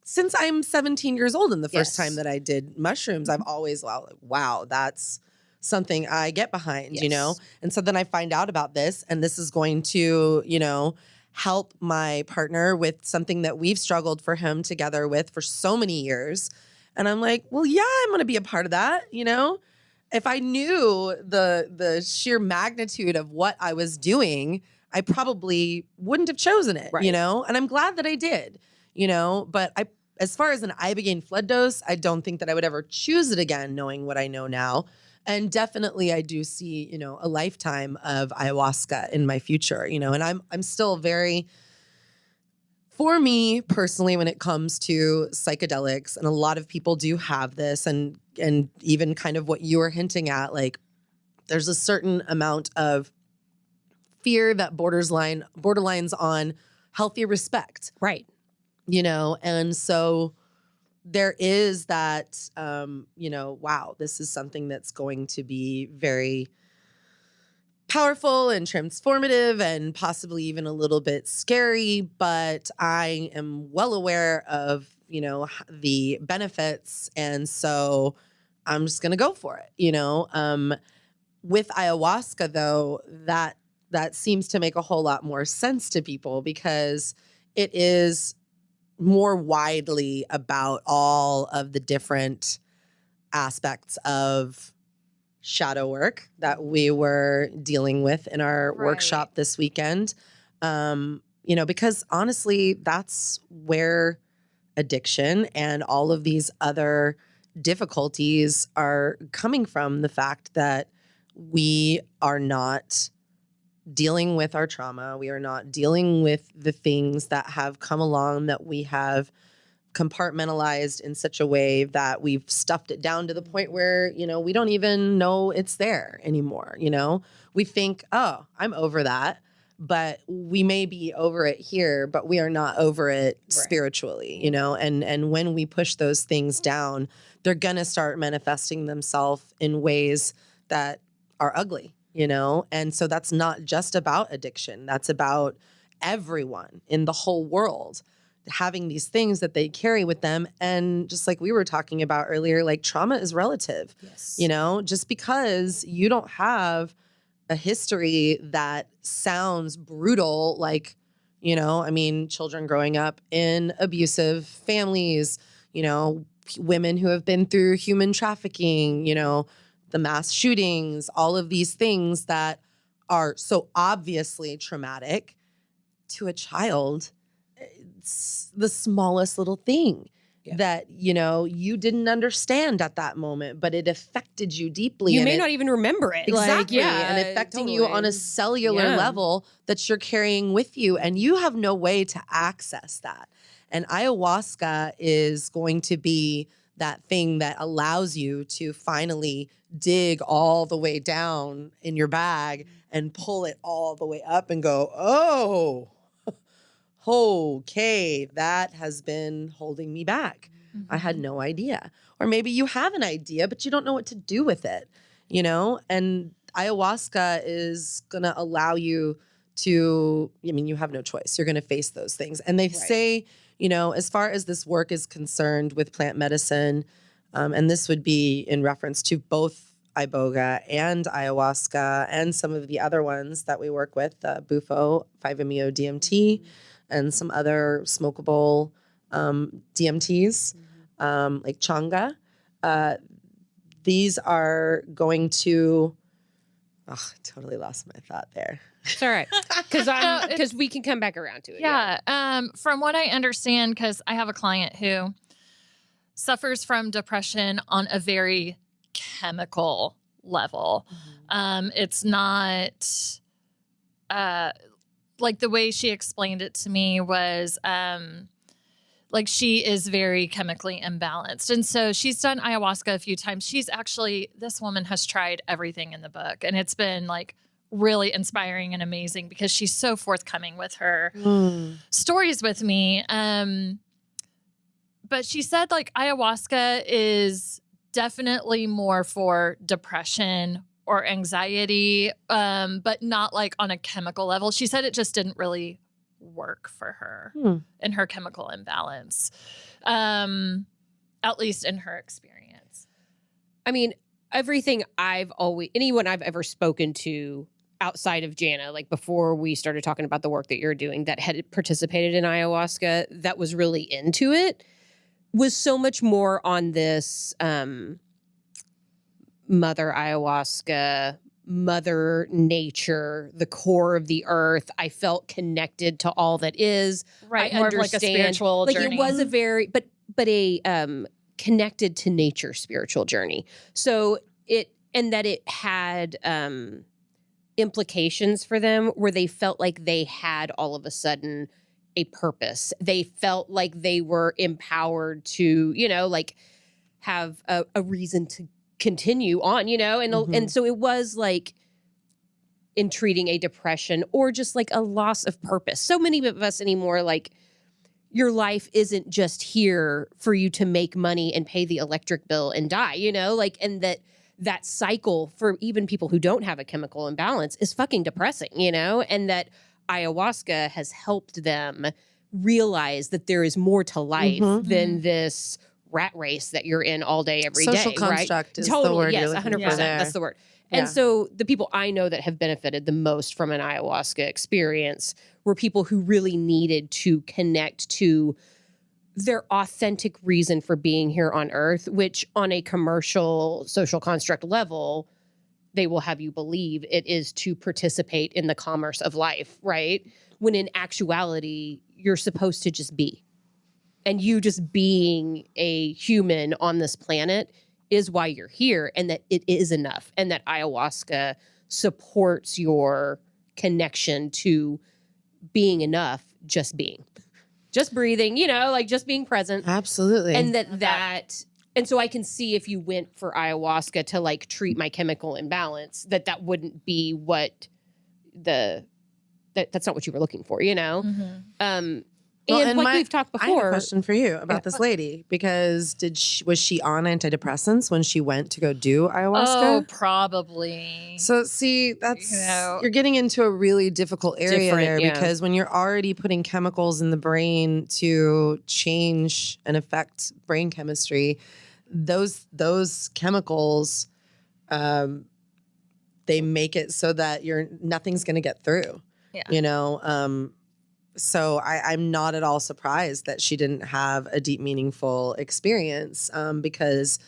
since I'm 17 years old and the first time that I did mushrooms, I've always, wow, that's something I get behind, And so then I find out about this, and this is going to, help my partner with something that we've struggled for him together with for so many years. And I'm like, well, yeah, I'm going to be a part of that, If I knew the sheer magnitude of what I was doing, I probably wouldn't have chosen it, And I'm glad that I did, But as far as an Ibogaine flood dose, I don't think that I would ever choose it again, knowing what I know now. And definitely I do see, a lifetime of ayahuasca in my future, and I'm still very, for me personally, when it comes to psychedelics, and a lot of people do have this, and even kind of what you were hinting at, like there's a certain amount of fear that borderlines on healthy respect. Right. And so there is that, wow, this is something that's going to be very powerful and transformative and possibly even a little bit scary, but I am well aware of, the benefits. And so I'm just going to go for it, with ayahuasca though, that seems to make a whole lot more sense to people because it is more widely about all of the different aspects of shadow work that we were dealing with in our workshop this weekend. Because honestly, that's where addiction and all of these other difficulties are coming from. The fact that we are not dealing with our trauma. We are not dealing with the things that have come along that we have compartmentalized in such a way that we've stuffed it down to the point where, we don't even know it's there anymore. We think, oh, I'm over that, but we may be over it here, but we are not over it spiritually, and when we push those things down, they're going to start manifesting themselves in ways that are ugly. And so that's not just about addiction. That's about everyone in the whole world having these things that they carry with them. And just like we were talking about earlier, like trauma is relative, just because you don't have a history that sounds brutal, like, children growing up in abusive families, women who have been through human trafficking, the mass shootings, all of these things that are so obviously traumatic to a child. It's the smallest little thing that, you didn't understand at that moment, but it affected you deeply. You may not even remember it. Exactly. And affecting you on a cellular level that you're carrying with you. And you have no way to access that. And ayahuasca is going to be that thing that allows you to finally dig all the way down in your bag and pull it all the way up and go, oh, okay, that has been holding me back. I had no idea. Or maybe you have an idea, but you don't know what to do with it, And ayahuasca is going to allow you to, you have no choice. You're going to face those things. And they say, as far as this work is concerned with plant medicine, and this would be in reference to both Iboga and ayahuasca and some of the other ones that we work with, Bufo, 5-MeO-DMT, and some other smokable DMTs, like Changa. These are going to, I totally lost my thought there. It's all right. Because we can come back around to it. Yeah. From what I understand, because I have a client who suffers from depression on a very chemical level. It's not like the way she explained it to me was like she is very chemically imbalanced. And so she's done ayahuasca a few times. This woman has tried everything in the book, and it's been like really inspiring and amazing because she's so forthcoming with her stories with me. But she said like ayahuasca is definitely more for depression or anxiety, but not like on a chemical level. She said it just didn't really work for her in her chemical imbalance, at least in her experience. I mean, anyone I've ever spoken to outside of Jana, like before we started talking about the work that you're doing that had participated in ayahuasca, that was really into it, was so much more on this mother ayahuasca, mother nature, the core of the earth. I felt connected to all that is. Right. I More understand. of like a spiritual journey. It was a very, but a connected to nature spiritual journey. So it had implications for them where they felt like they had all of a sudden a purpose. They felt like they were empowered to, like have a reason to continue on, and so it was like in treating a depression or just like a loss of purpose. So many of us anymore, like your life isn't just here for you to make money and pay the electric bill and die, and that cycle for even people who don't have a chemical imbalance is fucking depressing, and that ayahuasca has helped them realize that there is more to life than this rat race that you're in all day, every day. Social construct is the word you're looking for 100%. there. That's the word. Yeah. And so the people I know that have benefited the most from an ayahuasca experience were people who really needed to connect to their authentic reason for being here on earth, which on a commercial social construct level, they will have you believe it is to participate in the commerce of life, right? When in actuality, you're supposed to just be. And you just being a human on this planet is why you're here, and that it is enough, and that ayahuasca supports your connection to being enough, just being. Just breathing, like just being present. Absolutely. And and so I can see if you went for ayahuasca to like treat my chemical imbalance, that wouldn't be what that's not what you were looking for, And like we've talked before. I have a question for you about this lady, because was she on antidepressants when she went to go do ayahuasca? Oh, probably. So see, that's you're getting into a really difficult area there, because when you're already putting chemicals in the brain to change and affect brain chemistry, those chemicals, they make it so that nothing's going to get through. Yeah. So I'm not at all surprised that she didn't have a deep, meaningful experience, because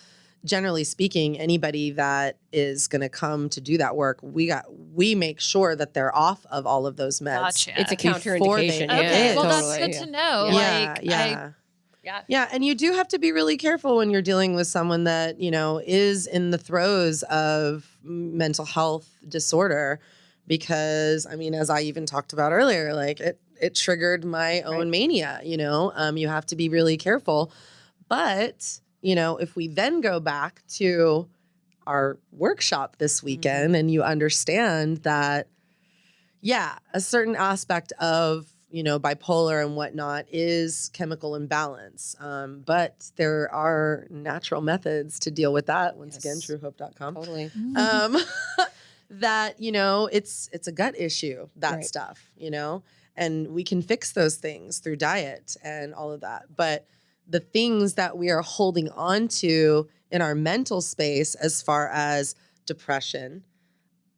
generally speaking, anybody that is going to come to do that work, we make sure that they're off of all of those meds. Gotcha. It's a counterindication. Okay, well, totally. that's good to know. Yeah, and you do have to be really careful when you're dealing with someone that, is in the throes of mental health disorder, because, as I even talked about earlier, like it triggered my own mania, you have to be really careful. But, if we then go back to our workshop this weekend and you understand that, a certain aspect of, bipolar and whatnot is chemical imbalance. But there are natural methods to deal with that. Once again, truehope.com. Totally. That, it's a gut issue, that stuff, and we can fix those things through diet and all of that. But the things that we are holding on to in our mental space, as far as depression,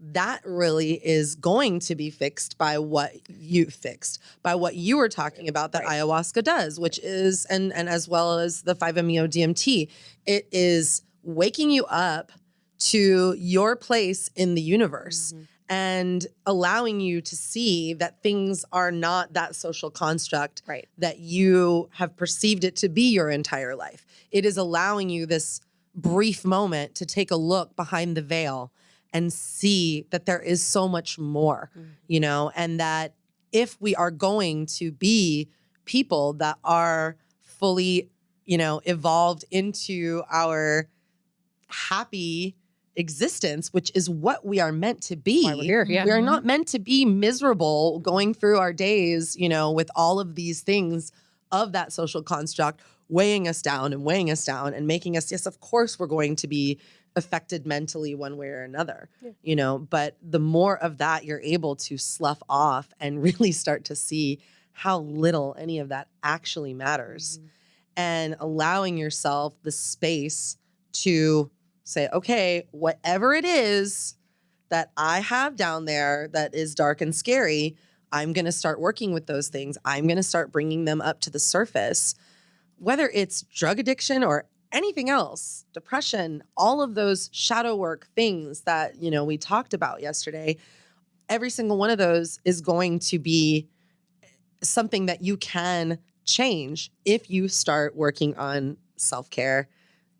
that really is going to be fixed by what you were talking about that ayahuasca does, which is, and as well as the 5-MeO-DMT, it is waking you up to your place in the universe and allowing you to see that things are not that social construct that you have perceived it to be your entire life. It is allowing you this brief moment to take a look behind the veil and see that there is so much more, and that if we are going to be people that are fully, evolved into our happy existence, which is what we are meant to be. Why we're here, yeah. We are not meant to be miserable going through our days, with all of these things of that social construct weighing us down and making us, yes, of course we're going to be affected mentally one way or another, but the more of that you're able to slough off and really start to see how little any of that actually matters, and allowing yourself the space to say, okay, whatever it is that I have down there that is dark and scary, I'm going to start working with those things. I'm going to start bringing them up to the surface, whether it's drug addiction or anything else, depression, all of those shadow work things that, we talked about yesterday. Every single one of those is going to be something that you can change if you start working on self-care,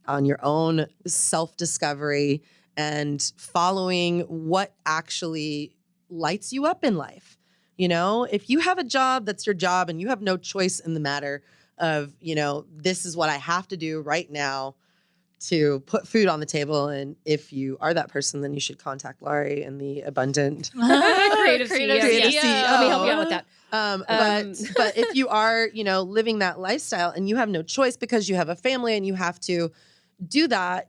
on your own self-discovery, and following what actually lights you up in life. If you have a job that's your job and you have no choice in the matter of, this is what I have to do right now to put food on the table. And if you are that person, then you should contact Laurie and the abundant creative Creative CEO. CEO. Let me help you out with that. But if you are, living that lifestyle and you have no choice because you have a family and you have to do that,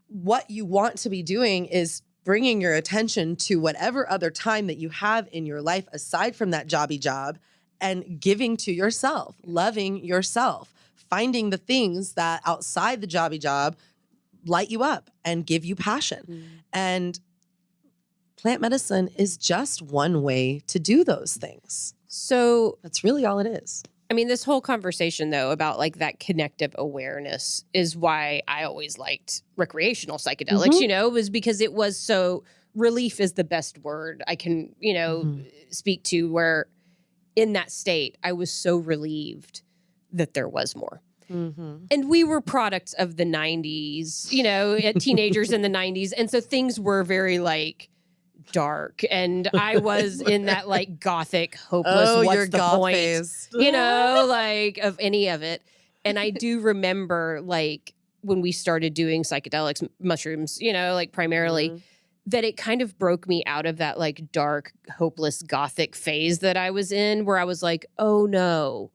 what you want to be doing is bringing your attention to whatever other time that you have in your life aside from that jobby job, and giving to yourself, loving yourself, finding the things that outside the jobby job light you up and give you passion. And plant medicine is just one way to do those things. So That's really all it is. I mean, this whole conversation, though, about like that connective awareness is why I always liked recreational psychedelics, was because it was so, relief is the best word I can, speak to, where in that state, I was so relieved that there was more. And we were products of the 90s, teenagers in the 90s. And so things were very like dark. And I was in that like gothic, hopeless, what's the point? Phase. Like of any of it. And I do remember like when we started doing psychedelics, mushrooms, like primarily, that it kind of broke me out of that like dark, hopeless, gothic phase that I was in, where I was like, oh no,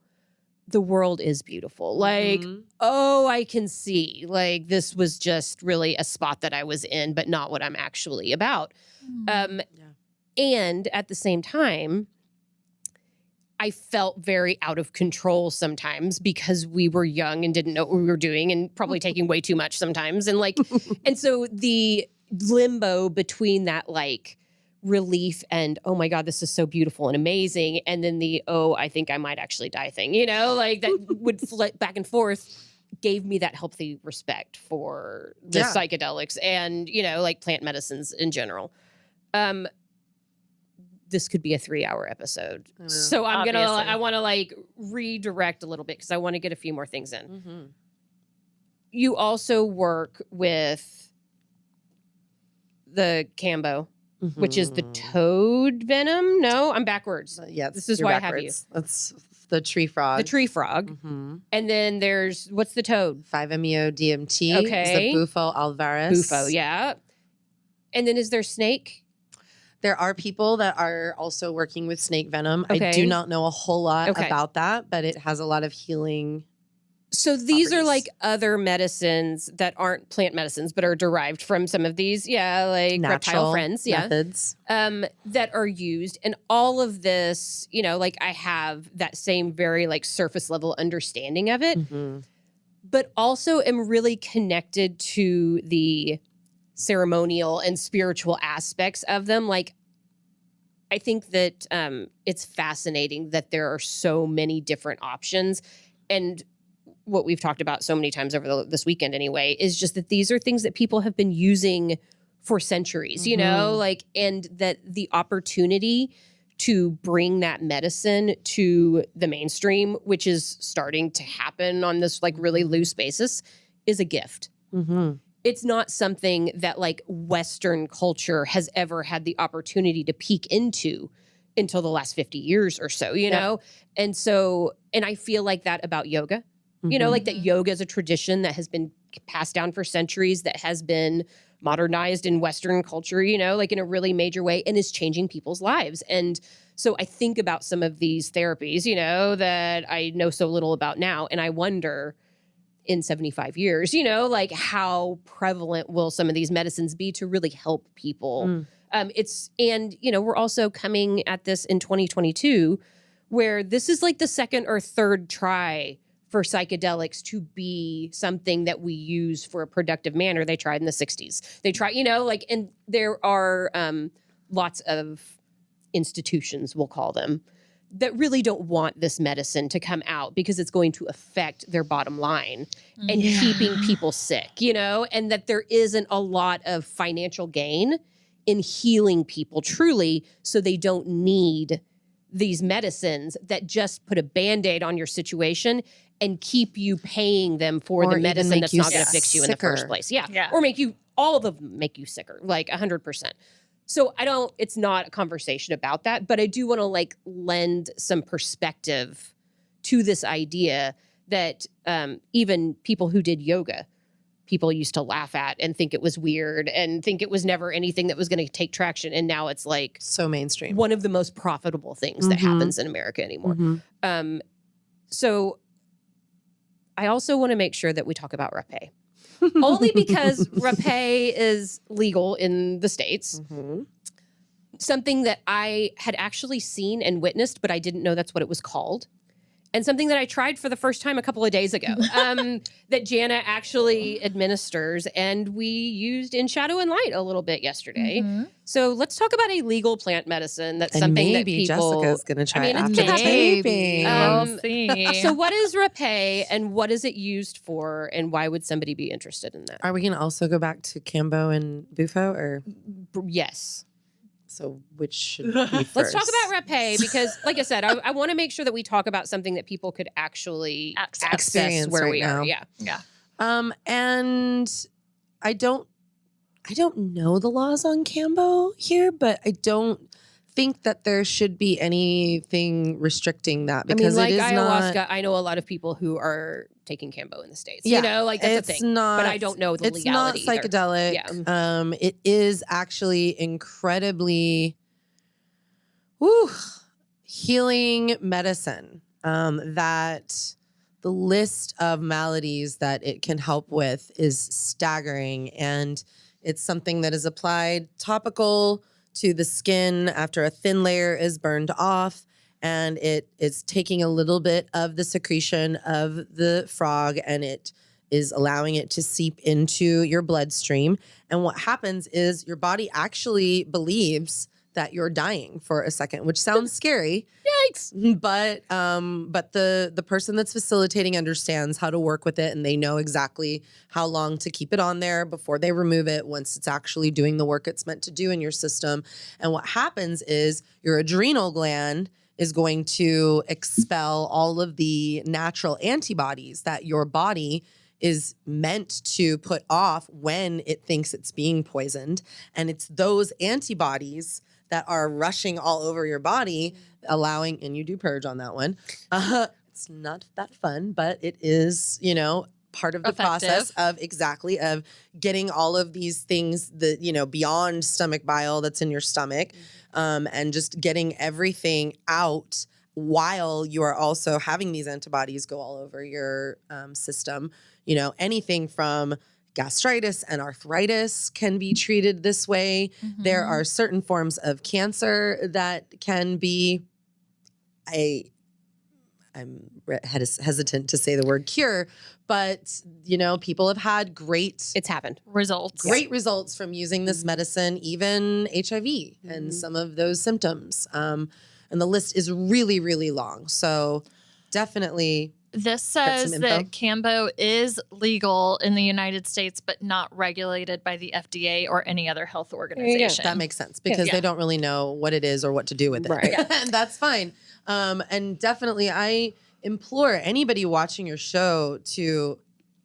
the world is beautiful. Like, oh, I can see. Like, this was just really a spot that I was in, but not what I'm actually about. And at the same time, I felt very out of control sometimes because we were young and didn't know what we were doing and probably taking way too much sometimes. And like, and so the limbo between that like relief and, oh my God, this is so beautiful and amazing. And then the, oh, I think I might actually die thing, like that would flip back and forth, gave me that healthy respect for the psychedelics and, like plant medicines in general. This could be a 3-hour episode. So I want to like redirect a little bit because I want to get a few more things in. You also work with the Cambo, which is the toad venom. No, I'm backwards. Yeah, this is why I have you. That's the tree frog. The tree frog. And then there's, what's the toad? 5-MeO-DMT. Okay. Is the Bufo alvaris. Bufo, yeah. And then is there snake? There are people that are also working with snake venom. Okay. I do not know a whole lot Okay. about that, but it has a lot of healing. So these are properties. like other medicines that aren't plant medicines, but are derived from some of these, like reptile Natural friends, methods. that are used. And all of this, like I have that same very like surface level understanding of it, but also am really connected to the ceremonial and spiritual aspects of them. Like, I think that it's fascinating that there are so many different options. And what we've talked about so many times over this weekend anyway, is just that these are things that people have been using for centuries, like, and that the opportunity to bring that medicine to the mainstream, which is starting to happen on this like really loose basis, is a gift. It's not something that like Western culture has ever had the opportunity to peek into until the last 50 years or so, know? And so, and I feel like that about yoga. Like that yoga is a tradition that has been passed down for centuries that has been modernized in Western culture, you know, like in a really major way, and is changing people's lives. And so I think about some of these therapies, you know, that I know so little about now. And I wonder in 75 years, you know, like how prevalent will some of these medicines be to really help people? And, you know, we're also coming at this in 2022 where this is like the second or third try for psychedelics to be something that we use for a productive manner. They tried in the 60s. They try, you know, like, and there are lots of institutions, we'll call them, that really don't want this medicine to come out because it's going to affect their bottom line and keeping people sick, you know, and that there isn't a lot of financial gain in healing people truly, so they don't need these medicines that just put a Band-Aid on your situation and keep you paying them for the medicine that's not going to fix you in the first place. Yeah. Or all of them make you sicker, like 100%. So it's not a conversation about that, but I do want to like lend some perspective to this idea that even people who did yoga, people used to laugh at and think it was weird and think it was never anything that was going to take traction. And now it's like so mainstream. One of the most profitable things that happens in America anymore. So I also want to make sure that we talk about rapé. Only because rapé is legal in the States. Something that I had actually seen and witnessed, but I didn't know that's what it was called. And something that I tried for the first time a couple of days ago that Jana actually administers. And we used in Shadow and Light a little bit yesterday. So let's talk about a legal plant medicine. That's something that people... Jessica's going to try it after maybe. taping. We'll see. So what is rapé and what is it used for? And why would somebody be interested in that? Are we going to also go back to Cambo and Bufo? Or yes. So which should be first? Let's talk about rapé because, like I said, I want to make sure that we talk about something that people could actually access where right we now. are. Yeah. And I don't know the laws on Cambo here, but I don't think that there should be anything restricting that because like it is ayahuasca, not. I know a lot of people who are taking Cambo in the States. Yeah, you know, like that's a thing. Not, but I don't know the legality. It's not psychedelic. Yeah. It is actually incredibly healing medicine. That the list of maladies that it can help with is staggering, and it's something that is applied topical to the skin after a thin layer is burned off, and it is taking a little bit of the secretion of the frog, and it is allowing it to seep into your bloodstream. And what happens is your body actually believes that you're dying for a second, which sounds scary. Yikes. But the person that's facilitating understands how to work with it, and they know exactly how long to keep it on there before they remove it once it's actually doing the work it's meant to do in your system. And what happens is your adrenal gland is going to expel all of the natural antibodies that your body is meant to put off when it thinks it's being poisoned. And it's those antibodies that are rushing all over your body, allowing, and you do purge on that one. It's not that fun, but it is, part of the process of getting all of these things that, beyond stomach bile that's in your stomach, and just getting everything out while you are also having these antibodies go all over your system. Anything from gastritis and arthritis can be treated this way. There are certain forms of cancer that can be I'm hesitant to say the word cure, but people have had it's happened results from using this medicine, even HIV and some of those symptoms. And the list is really, really long. So definitely. This says that Cambo is legal in the United States, but not regulated by the FDA or any other health organization. That makes sense because they don't really know what it is or what to do with it. Right. And that's fine. And definitely I implore anybody watching your show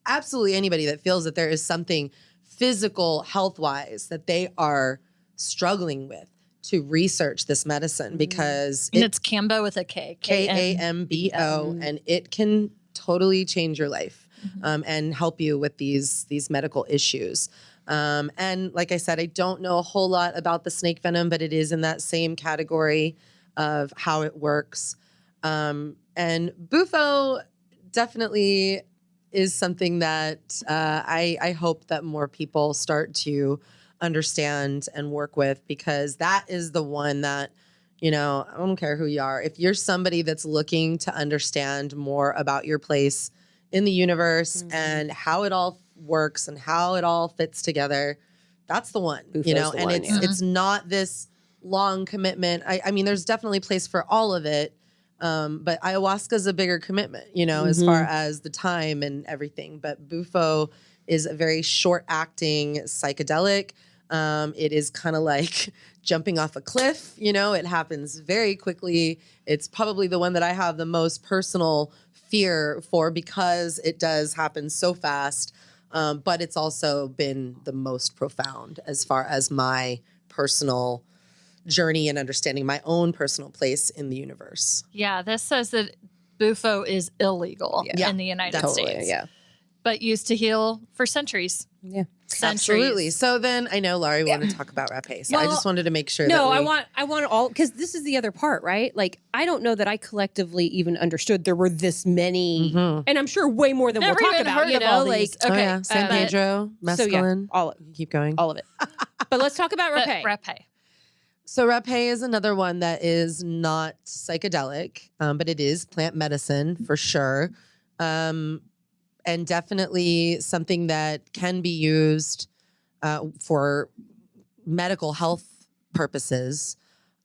absolutely anybody that feels that there is something physical health-wise that they are struggling with to research this medicine because it's Cambo with a K. Kambo, and it can totally change your life. and help you with these medical issues. And like I said, I don't know a whole lot about the snake venom, but it is in that same category of how it works. And Bufo definitely is something that I hope that more people start to understand and work with, because that is the one that, I don't care who you are. If you're somebody that's looking to understand more about your place in the universe and how it all works and how it all fits together, that's the one, Bufo's the one, it's not this long commitment. I mean, there's definitely place for all of it. But ayahuasca is a bigger commitment, as far as the time and everything. But Bufo is a very short acting psychedelic. It is kind of like jumping off a cliff, it happens very quickly. It's probably the one that I have the most personal fear for, because it does happen so fast. But it's also been the most profound as far as my personal journey and understanding my own personal place in the universe. Yeah, this says that Bufo is illegal in the United States. Yeah. But used to heal for centuries. Yeah. Centuries. Absolutely. So then I know Laurie wanted to talk about rapé. So I just wanted to make sure that I want all, because this is the other part, right? Like, I don't know that I collectively even understood there were this many, and I'm sure way more than Never we'll talk even about, heard of all these. Okay. San Pedro, mescaline. all Keep going. of it. But let's talk about rapé. Rapé. So rapé is another one that is not psychedelic, but it is plant medicine for sure. And definitely something that can be used for medical health purposes.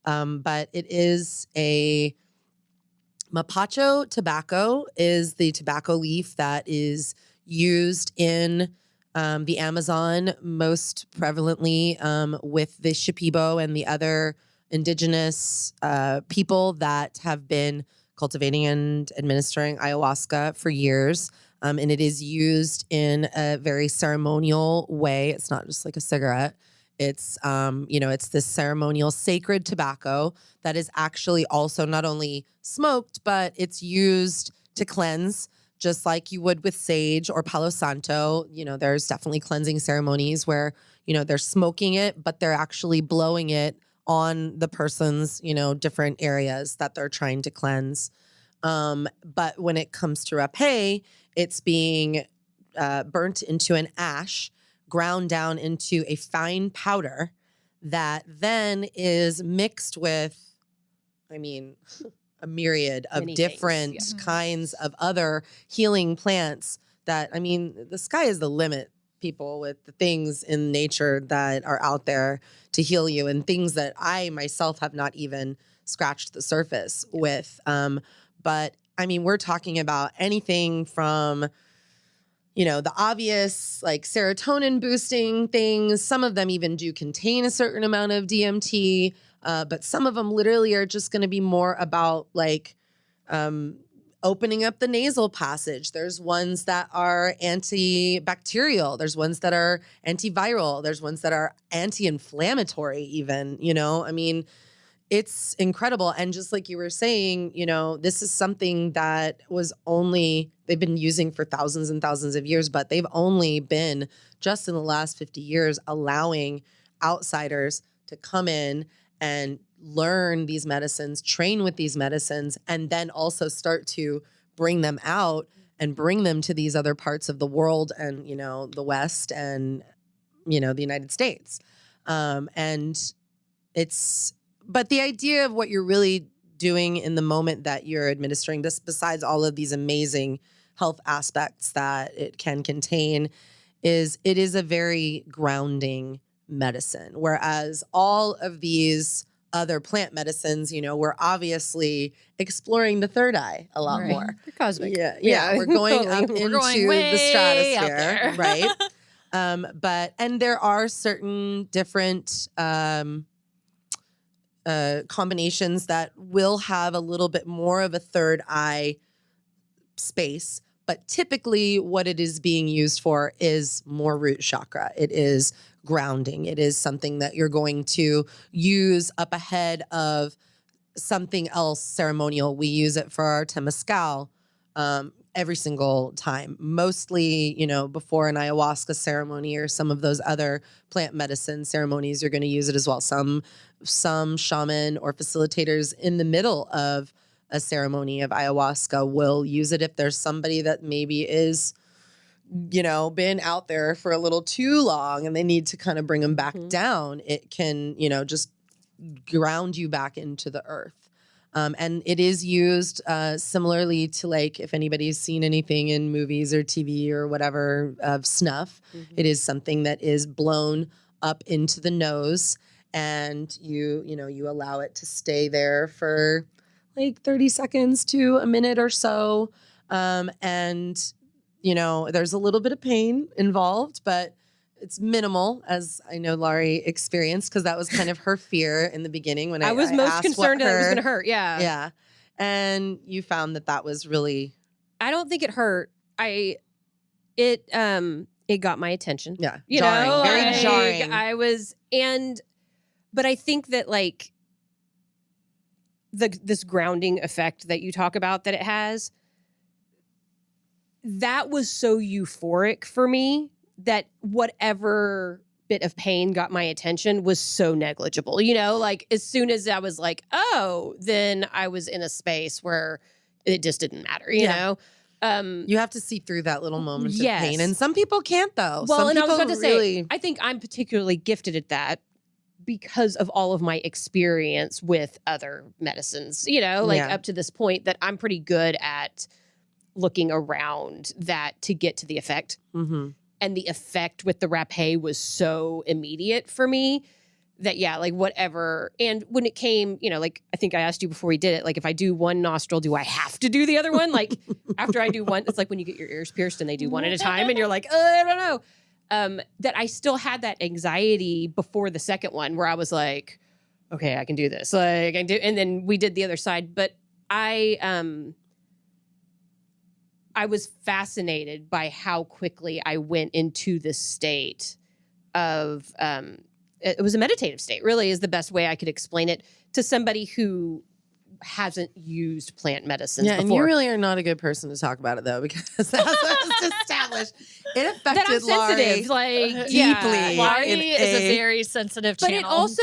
But it is a Mapacho Tobacco is the tobacco leaf that is used in the Amazon most prevalently with the Shipibo and the other indigenous people that have been cultivating and administering ayahuasca for years. And it is used in a very ceremonial way. It's not just like a cigarette. It's, it's this ceremonial sacred tobacco that is actually also not only smoked, but it's used to cleanse, just like you would with sage or Palo Santo. There's definitely cleansing ceremonies where, they're smoking it, but they're actually blowing it on the person's, different areas that they're trying to cleanse. But when it comes to rapé, it's being burnt into an ash, ground down into a fine powder that then is mixed with, a myriad of Many different things, kinds of other healing plants that, the sky is the limit, people, with the things in nature that are out there to heal you, and things that I myself have not even scratched the surface with. But we're talking about anything from, the obvious like serotonin boosting things. Some of them even do contain a certain amount of DMT, but some of them literally are just going to be more about like opening up the nasal passage. There's ones that are antibacterial. There's ones that are antiviral. There's ones that are anti-inflammatory even, it's incredible. And just like you were saying, this is something that they've been using for thousands and thousands of years, but they've only been just in the last 50 years allowing outsiders to come in and learn these medicines, train with these medicines, and then also start to bring them out and bring them to these other parts of the world and, the West and, the United States. But the idea of what you're really doing in the moment that you're administering this, besides all of these amazing health aspects that it can contain, is it is a very grounding medicine. Whereas all of these other plant medicines, we're obviously exploring the third eye a lot more. They're cosmic. Yeah. We're going up into the stratosphere, right? And there are certain different combinations that will have a little bit more of a third eye space. But typically what it is being used for is more root chakra. It is grounding. It is something that you're going to use up ahead of something else ceremonial. We use it for our temazcal. every single time. Mostly, you know, before an ayahuasca ceremony or some of those other plant medicine ceremonies, you're going to use it as well. Some shaman or facilitators in the middle of a ceremony of ayahuasca will use it if there's somebody that maybe is, you know, been out there for a little too long and they need to kind of bring them back down. It can, you know, just ground you back into the earth. And it is used similarly to, like, if anybody's seen anything in movies or TV or whatever of snuff, it is something that is blown up into the nose, and you allow it to stay there for like 30 seconds to a minute or so. And, you know, there's a little bit of pain involved, but it's minimal, as I know Laurie experienced, because that was kind of her fear in the beginning when I was most concerned that it was going to hurt. Yeah. Yeah. And you found that was really... I don't think it hurt. It got my attention. Yeah. You jarring, know, very like, jarring. But I think that, like, this grounding effect that you talk about that it has, that was so euphoric for me that whatever bit of pain got my attention was so negligible. You know, like, as soon as I was like, oh, then I was in a space where it just didn't matter, you know? You have to see through that little moment of yes. pain. And some people can't, though. Well, some and I people was about to say, I think I'm particularly gifted at that because of all of my experience with other medicines, you know, like up to this point, that I'm pretty good at looking around that to get to the effect. Mm-hmm. And the effect with the rapé was so immediate for me that, yeah, like, whatever. And when it came, you know, like, I think I asked you before we did it, like, if I do one nostril, do I have to do the other one? Like, after I do one, it's like when you get your ears pierced and they do one at a time and you're like, I don't know. That I still had that anxiety before the second one where I was like, okay, I can do this. Like, I can do, and then we did the other side. But I was fascinated by how quickly I went into this state of, it was a meditative state, really is the best way I could explain it to somebody who hasn't used plant medicines before. And you really are not a good person to talk about it, though, because as was established, it affected Laurie like, deeply. Laurie is a very sensitive channel. But it also,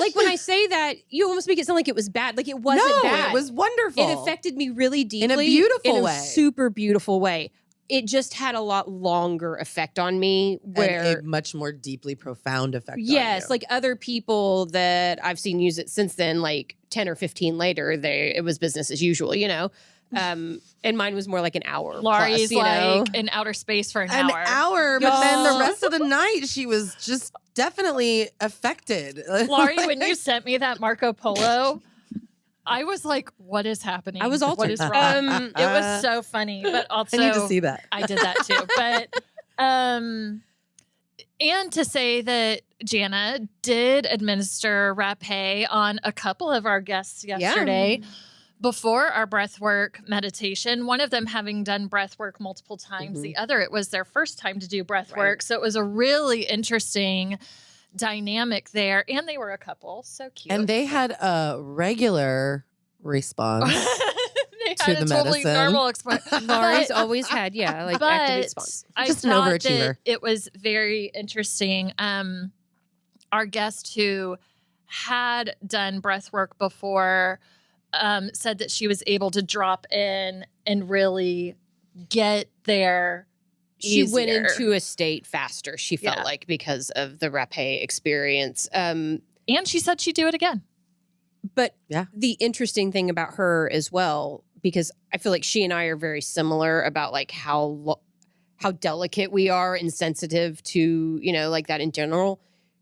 like, when I say that, you almost make it sound like it was bad. Like, it wasn't bad. It was wonderful. It affected me really deeply. In a beautiful way. In a super beautiful way. It just had a lot longer effect on me, where and a much more deeply profound effect on you. Yes, like other people that I've seen use it since then, like 10 or 15 later, it was business as usual, you know? And mine was more like an hour. Laurie's plus, you know? in outer space for an hour. But then the rest of the night, she was just definitely affected. Laurie, when you sent me that Marco Polo, I was like, what is happening? I was altered. What is wrong? It was so funny, but also I need to see that. I did that too. But and to say that Jana did administer rapé on a couple of our guests yesterday before our breathwork meditation, one of them having done breathwork multiple times, the other, it was their first time to do breathwork. Right. So it was a really interesting dynamic there, and they were a couple, so cute, and they had a regular response they to had the a totally medicine. normal experience. Laurie's always had like active response. I just an thought overachiever. that it was very interesting. Our guest who had done breath work before said that she was able to drop in and really get there. She easier. went into a state faster, she felt like, because of the rapé experience. And she said she'd do it again. But the interesting thing about her as well, because I feel like she and I are very similar about like how delicate we are and sensitive to, you know, like that in general.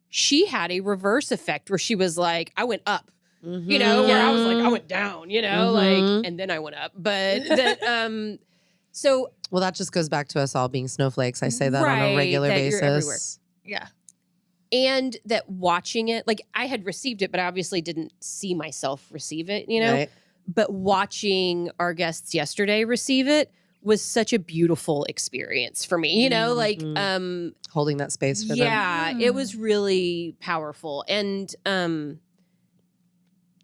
She had a reverse effect where she was like, I went up, you know, where I was like, I went down, you know, like, and then I went up. But that, so. Well, that just goes back to us all being snowflakes. I say that on a regular basis. Yeah. And that watching it, like I had received it, but I obviously didn't see myself receive it, you know? Right. But watching our guests yesterday receive it was such a beautiful experience for me, you know, like holding that space for them. Yeah, it was really powerful. And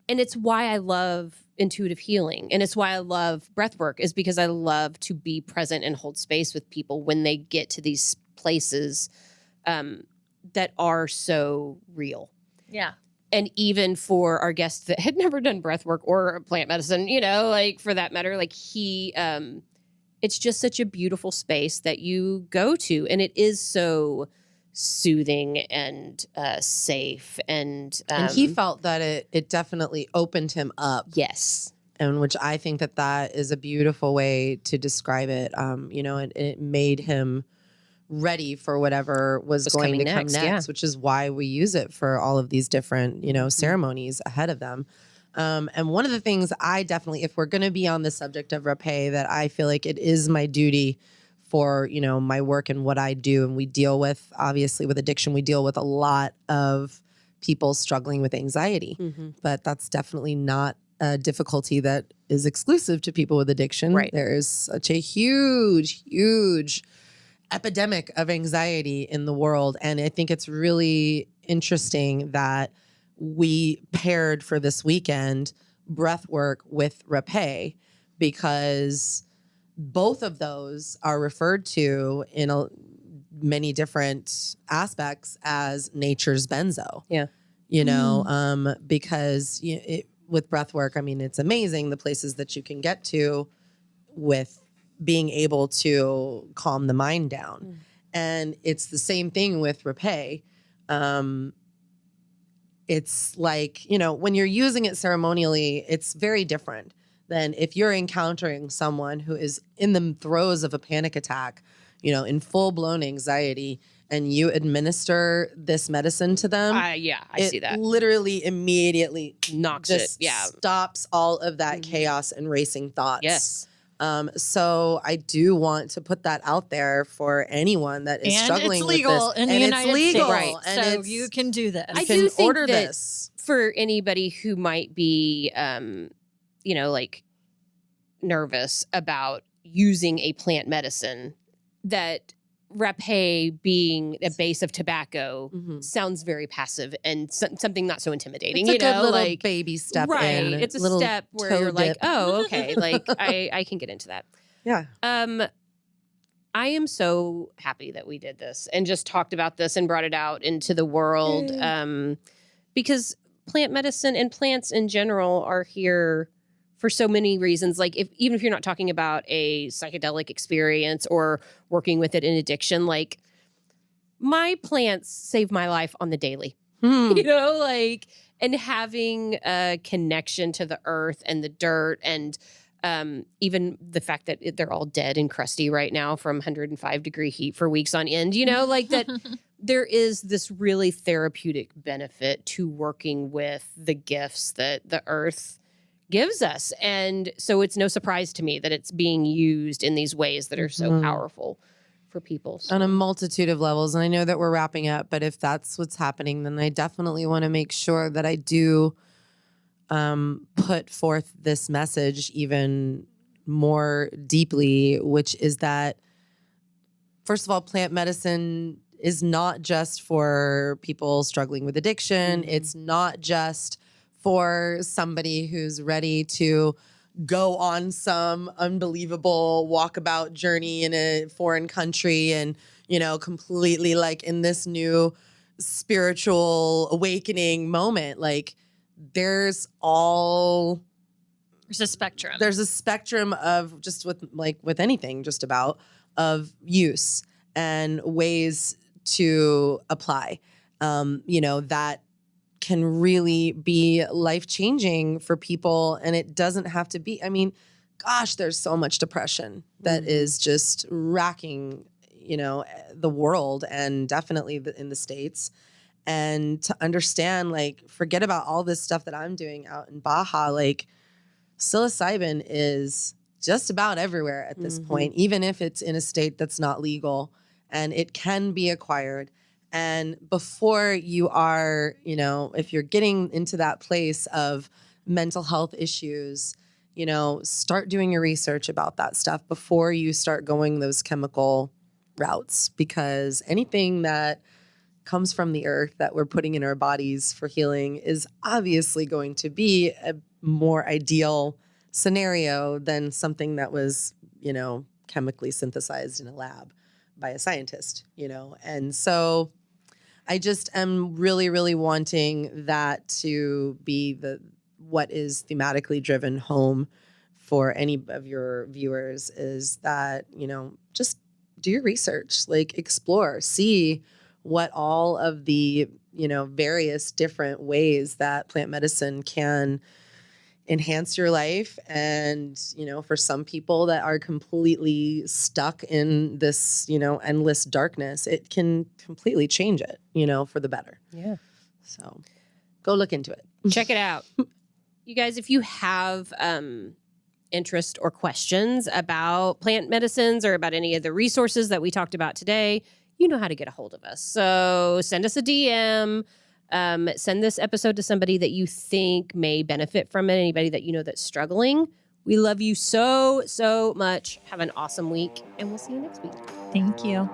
it's why I love intuitive healing. And it's why I love breath work, is because I love to be present and hold space with people when they get to these places that are so real. Yeah. And even for our guests that had never done breath work or plant medicine, like for that matter, like it's just such a beautiful space that you go to. And it is so soothing and safe. And he felt that it definitely opened him up. Yes. And which I think that is a beautiful way to describe it. It made him ready for whatever was going to come next, which is why we use it for all of these different, ceremonies ahead of them. And one of the things I definitely, if we're going to be on the subject of rapé, that I feel like it is my duty for, my work and what I do. And we deal with, obviously with addiction, we deal with a lot of people struggling with anxiety, but that's definitely not a difficulty that is exclusive to people with addiction. Right. There is such a huge, huge epidemic of anxiety in the world. And I think it's really interesting that we paired for this weekend breath work with rapé, because both of those are referred to in many different aspects as nature's benzo. Yeah. Because with breath work, I mean, it's amazing the places that you can get to with being able to calm the mind down. And it's the same thing with rapé. It's like, when you're using it ceremonially, it's very different than if you're encountering someone who is in the throes of a panic attack, in full-blown anxiety, and you administer this medicine to them. I see that. Literally immediately knocks just it. Yeah. stops all of that chaos and racing thoughts. Yes. So I do want to put that out there for anyone that is struggling with this. And it's legal in the United States. Right. And so you can do this. I can do think order that this. For anybody who might be, like nervous about using a plant medicine, that rapé, being a base of tobacco, sounds very passive and something not so intimidating. It's a good little baby step right. in. It's a step where you're like, oh, okay, like I can get into that. Yeah. I am so happy that we did this and just talked about this and brought it out into the world, because plant medicine and plants in general are here for so many reasons. Like even if you're not talking about a psychedelic experience or working with it in addiction, like my plants save my life on the daily, and having a connection to the earth and the dirt, and even the fact that they're all dead and crusty right now from 105-degree heat for weeks on end, like that there is this really therapeutic benefit to working with the gifts that the earth gives us. And so it's no surprise to me that it's being used in these ways that are so powerful for people. So. On a multitude of levels. And I know that we're wrapping up, but if that's what's happening, then I definitely want to make sure that I do put forth this message even more deeply, which is that, first of all, plant medicine is not just for people struggling with addiction. It's not just for somebody who's ready to go on some unbelievable walkabout journey in a foreign country and, completely like in this new spiritual awakening moment. Like there's a spectrum. There's a spectrum of just with anything just about of use and ways to apply, that can really be life-changing for people. And it doesn't have to be, gosh, there's so much depression that is just racking, the world and definitely in the States. And to understand, like, forget about all this stuff that I'm doing out in Baja, like psilocybin is just about everywhere at this point, even if it's in a state that's not legal, and it can be acquired. And before you are, if you're getting into that place of mental health issues, start doing your research about that stuff before you start going those chemical routes, because anything that comes from the earth that we're putting in our bodies for healing is obviously going to be a more ideal scenario than something that was, chemically synthesized in a lab by a scientist, And so I just am really, really wanting that to be what is thematically driven home for any of your viewers is that, just do your research, like explore, see what all of the, various different ways that plant medicine can enhance your life. And, for some people that are completely stuck in this, endless darkness, it can completely change it, for the better. Yeah. So go look into it. Check it out. You guys, if you have interest or questions about plant medicines or about any of the resources that we talked about today, you know how to get a hold of us. So send us a DM. Send this episode to somebody that you think may benefit from it, anybody that you know that's struggling. We love you so, so much. Have an awesome week, and we'll see you next week. Thank you.